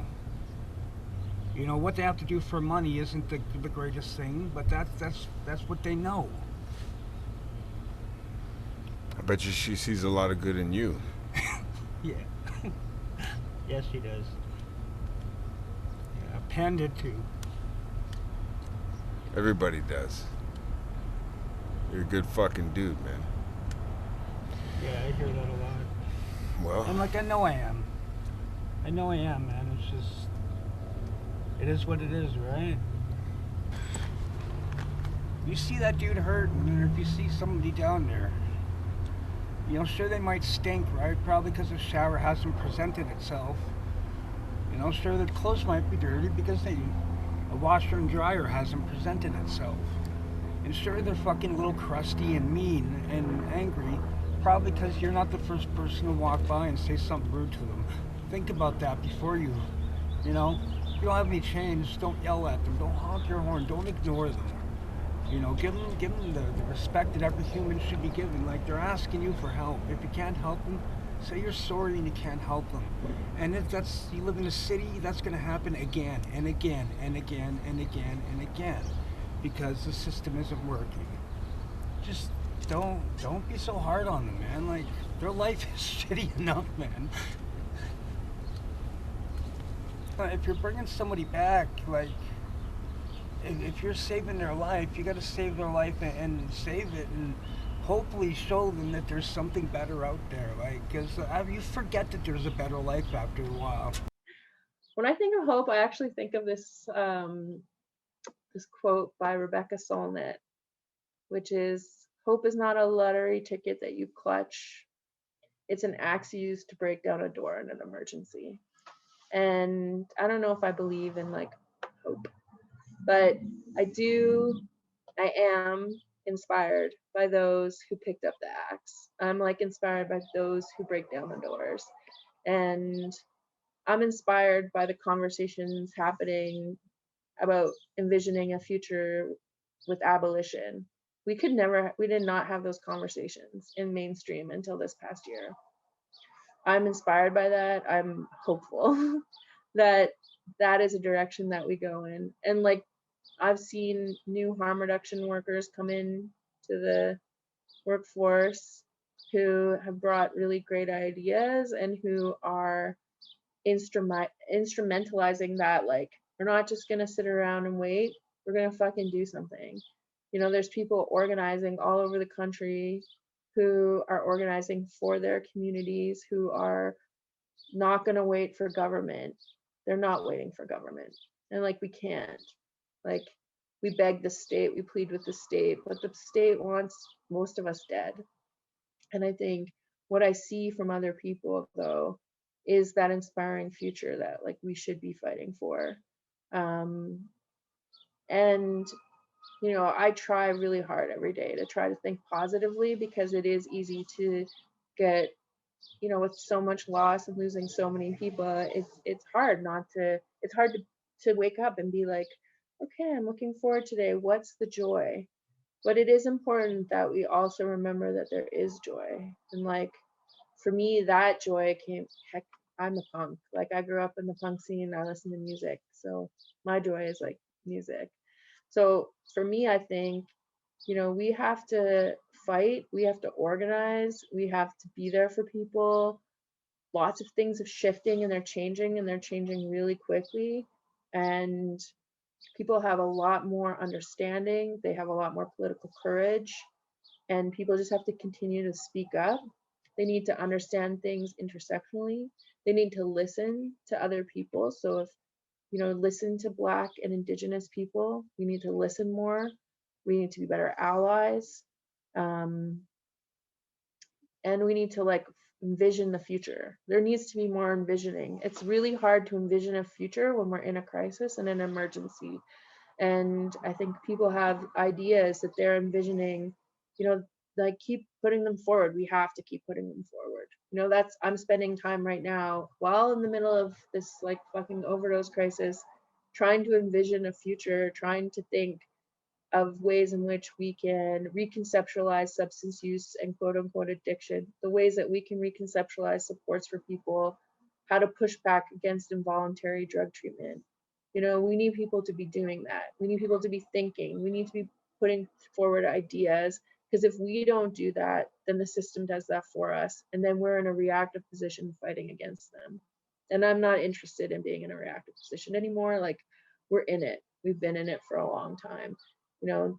You know, what they have to do for money isn't the greatest thing, but that's what they know. I bet you she sees a lot of good in you. Yeah. Yes, he does. Yeah, Pan did too. Everybody does. You're a good fucking dude, man. Yeah, I hear that a lot. Well, And like, I know I am. I know I am, man. It's just, it is what it is, right? You see that dude hurt, and if you see somebody down there, you know, sure, they might stink, right? Probably because the shower hasn't presented itself. You know, sure, the clothes might be dirty because a washer and dryer hasn't presented itself. And sure, they're fucking a little crusty and mean and angry, probably because you're not the first person to walk by and say something rude to them. Think about that before you know, if you don't have any change, don't yell at them, don't honk your horn, don't ignore them. You know, give them the respect that every human should be given. Like, they're asking you for help. If you can't help them, say you're sorry and you can't help them. And if you live in a city, that's going to happen again and again and again and again and again, because the system isn't working. Just don't be so hard on them, man. Like, their life is shitty enough, man. If you're bringing somebody back, like, if you're saving their life, you got to save their life and save it, and hopefully show them that there's something better out there. Like, because you forget that there's a better life after a while. When I think of hope, I actually think of this this quote by Rebecca Solnit, which is, "Hope is not a lottery ticket that you clutch. It's an axe used to break down a door in an emergency." And I don't know if I believe in like hope, but I am inspired by those who picked up the axe. I'm like inspired by those who break down the doors. And I'm inspired by the conversations happening about envisioning a future with abolition. We did not have those conversations in mainstream until this past year. I'm inspired by that. I'm hopeful that that is a direction that we go in. And like, I've seen new harm reduction workers come in to the workforce who have brought really great ideas and who are instrumentalizing that. Like, we're not just going to sit around and wait. We're going to fucking do something. You know, there's people organizing all over the country who are organizing for their communities, who are not going to wait for government. They're not waiting for government. And like, we can't. Like, we beg the state, we plead with the state, but the state wants most of us dead. And I think what I see from other people, though, is that inspiring future that like we should be fighting for. And you know, I try really hard every day to try to think positively, because it is easy to get, you know, with so much loss and losing so many people, it's hard to wake up and be like, okay, I'm looking forward today. What's the joy? But it is important that we also remember that there is joy. And like, for me, that joy came, heck, I'm a punk. Like, I grew up in the punk scene. I listen to music. So my joy is like music. So for me, I think, you know, we have to fight, we have to organize, we have to be there for people. Lots of things are shifting and they're changing really quickly. And people have a lot more understanding, they have a lot more political courage, and people just have to continue to speak up. They need to understand things intersectionally. They need to listen to other people. So if, you know, listen to Black and Indigenous people, we need to listen more. We need to be better allies. And we need to like envision the future. There needs to be more envisioning. It's really hard to envision a future when we're in a crisis and an emergency. And I think people have ideas that they're envisioning, you know, like, keep putting them forward. We have to keep putting them forward. You know, I'm spending time right now while in the middle of this like fucking overdose crisis, trying to envision a future, trying to think of ways in which we can reconceptualize substance use and quote unquote addiction, the ways that we can reconceptualize supports for people, how to push back against involuntary drug treatment. You know, we need people to be doing that. We need people to be thinking. We need to be putting forward ideas, because if we don't do that, then the system does that for us. And then we're in a reactive position fighting against them. And I'm not interested in being in a reactive position anymore. Like, we're in it. We've been in it for a long time. You know,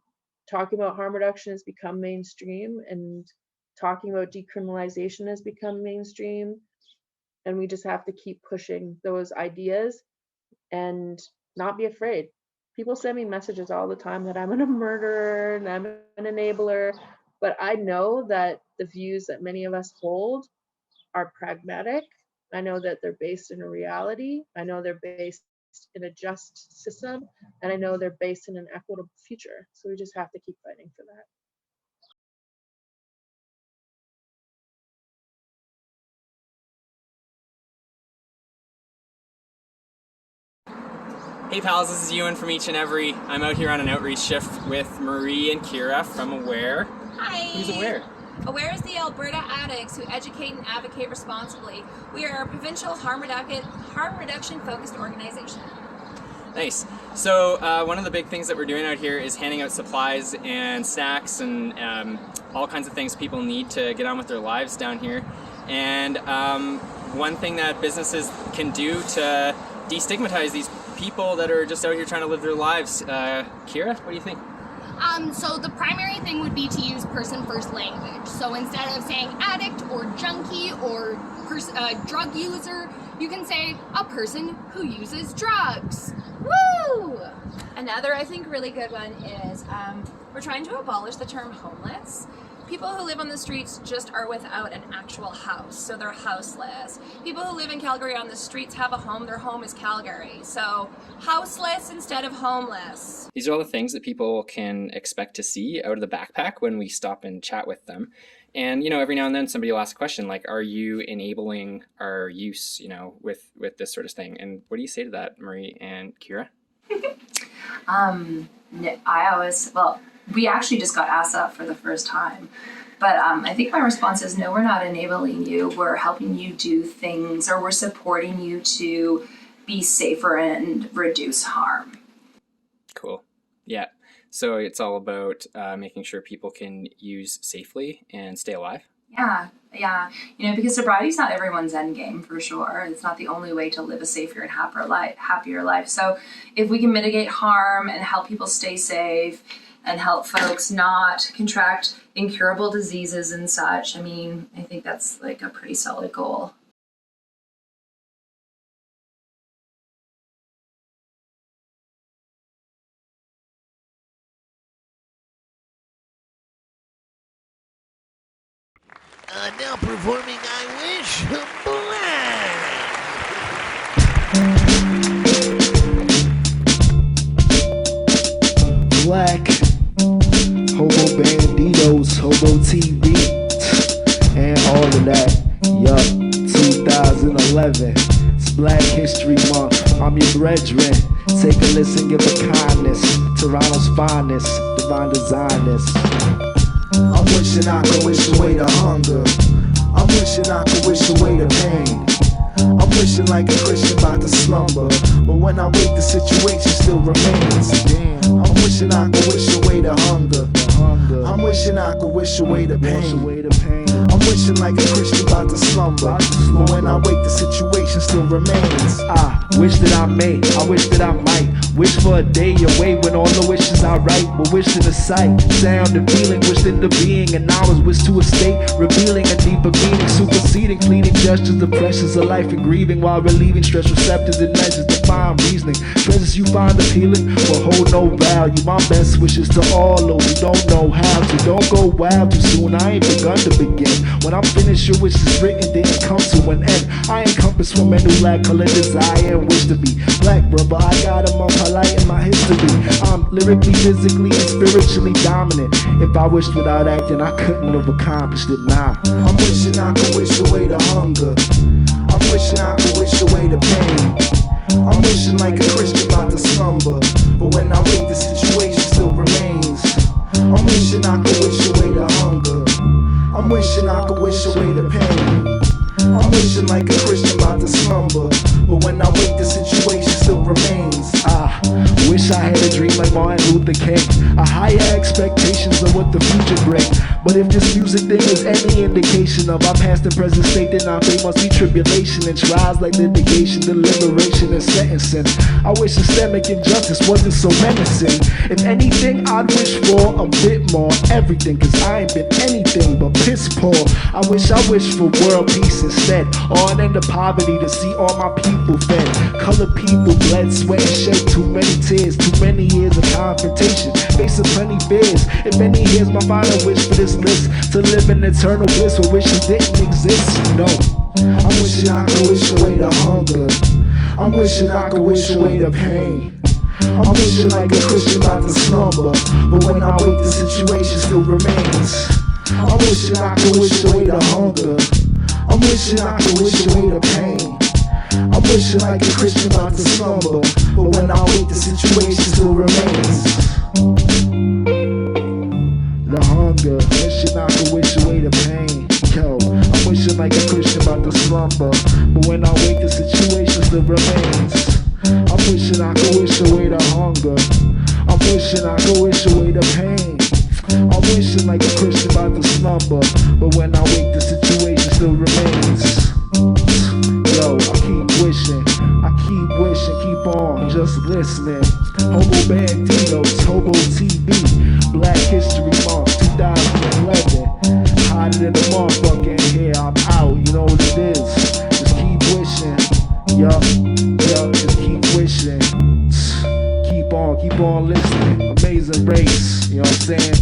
talking about harm reduction has become mainstream, and talking about decriminalization has become mainstream. And we just have to keep pushing those ideas and not be afraid. People send me messages all the time that I'm a murderer and I'm an enabler, but I know that the views that many of us hold are pragmatic. I know that they're based in a reality. I know they're based in a just system, and I know they're based in an equitable future. So we just have to keep fighting for that. Hey pals, this is Ewan from EACH and Every. I'm out here on an outreach shift with Marie and Kira from Aware. Hi! Who's Aware? Aware is the Alberta addicts who educate and advocate responsibly. We are a provincial harm reduction focused organization. Nice. So one of the big things that we're doing out here is handing out supplies and snacks and all kinds of things people need to get on with their lives down here. And one thing that businesses can do to destigmatize these people that are just out here trying to live their lives. Kira, what do you think? So the primary thing would be to use person-first language. So instead of saying addict or junkie or drug user, you can say a person who uses drugs. Woo! Another, I think, really good one is we're trying to abolish the term homeless. People who live on the streets just are without an actual house, so they're houseless. People who live in Calgary on the streets have a home, their home is Calgary. So houseless instead of homeless. These are all the things that people can expect to see out of the backpack when we stop and chat with them. And, you know, every now and then somebody will ask a question like, are you enabling our use, you know, with this sort of thing? And what do you say to that, Marie and Kira? We actually just got asked that for the first time. But I think my response is no, we're not enabling you. We're helping you do things, or we're supporting you to be safer and reduce harm. Cool. Yeah. So it's all about making sure people can use safely and stay alive. Yeah. You know, because sobriety is not everyone's end game, for sure. It's not the only way to live a safer and happier life. So if we can mitigate harm and help people stay safe and help folks not contract incurable diseases and such, I mean, I think that's like a pretty solid goal. Now performing I Wish Black Hobo Banditos, Hobo TV, and all of that. Yup, 2011. It's Black History Month. I'm your brethren. Take a listen, give a kindness. Toronto's finest, divine designers. I'm wishing I could wish away the hunger. I'm wishing I could wish away the pain. I'm wishing like a Christian about to slumber, but when I wake the situation still remains. I'm wishing I could wish away the hunger. I'm wishing I could wish away the pain. I'm wishing like a Christian about to slumber, but when I wake the situation still remains. I wish that I may, I wish that I might wish for a day away when all the wishes I write were wished in the sight, sound and feeling, wished into being, and I was wished to a state, revealing a deeper meaning, superseding fleeting gestures, the pressures of life and grieving, while relieving stress receptors and measures, define reasoning. Treasures you find appealing will hold no value. My best wishes to all those who don't know how to. Don't go wild too soon, I ain't begun to begin. When I'm finished, your wish is written, didn't come to an end. I encompass women who lack color, desire, and wish to be black, brother. I got them on polite in my history. I'm lyrically, physically, and spiritually dominant. If I wished without acting, I couldn't have accomplished it. Nah, I'm wishing I could wish away the hunger. I'm wishing I could wish away the pain. I'm wishing like a Christian about to slumber, but when I wake the situation still remains. I'm wishing I could wish away the hunger. I'm wishing I could wish away the pain. I'm wishing like a Christian about to slumber, but when I wake the situation still remains. Wish I had a dream like Martin Luther King, a higher expectations of what the future brings. But if this music thing is any indication of our past and present state, then our fate must be tribulation and trials like litigation, deliberation and sentencing. I wish systemic injustice wasn't so menacing. If anything, I'd wish for a bit more everything, cause I ain't been anything but piss poor. I wish for world peace instead, or an end of poverty to see all my people fed. Colored people bled, sweat and shed too many tears, too many years of confrontation, facing plenty fears. In many years, my final wish for this list, to live in eternal bliss where wishes didn't exist, you know. I'm wishing I could wish away the hunger, I'm wishing I could wish away the pain. I'm wishing like a Christian about to slumber, but when I wake the situation still remains. I'm wishing I could wish away the hunger, I'm wishing I could wish away the pain. I'm wishing like a Christian about to slumber, but when I wake the situation still remains. The hunger, wishing I could wish away the pain. Yo, I'm wishing like a Christian about to slumber, but when I wake the situation still remains. I'm wishing I could wish away the hunger, I'm wishing I could wish away the pain. I'm wishing like a Christian about to slumber, but when I wake the situation still remains. Yo, I keep wishing, keep on just listening. Homo Banditos, Hobo TV, Black History Month 2011. Hotter than the motherfucker in here, I'm out, you know what it is. Just keep wishing, yo, just keep wishing. Keep on listening. Amazing Race, you know what I'm saying?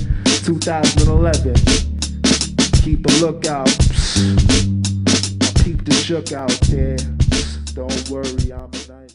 2011. Keep a lookout. Keep the shook out there. Don't worry, I'm a nightmare.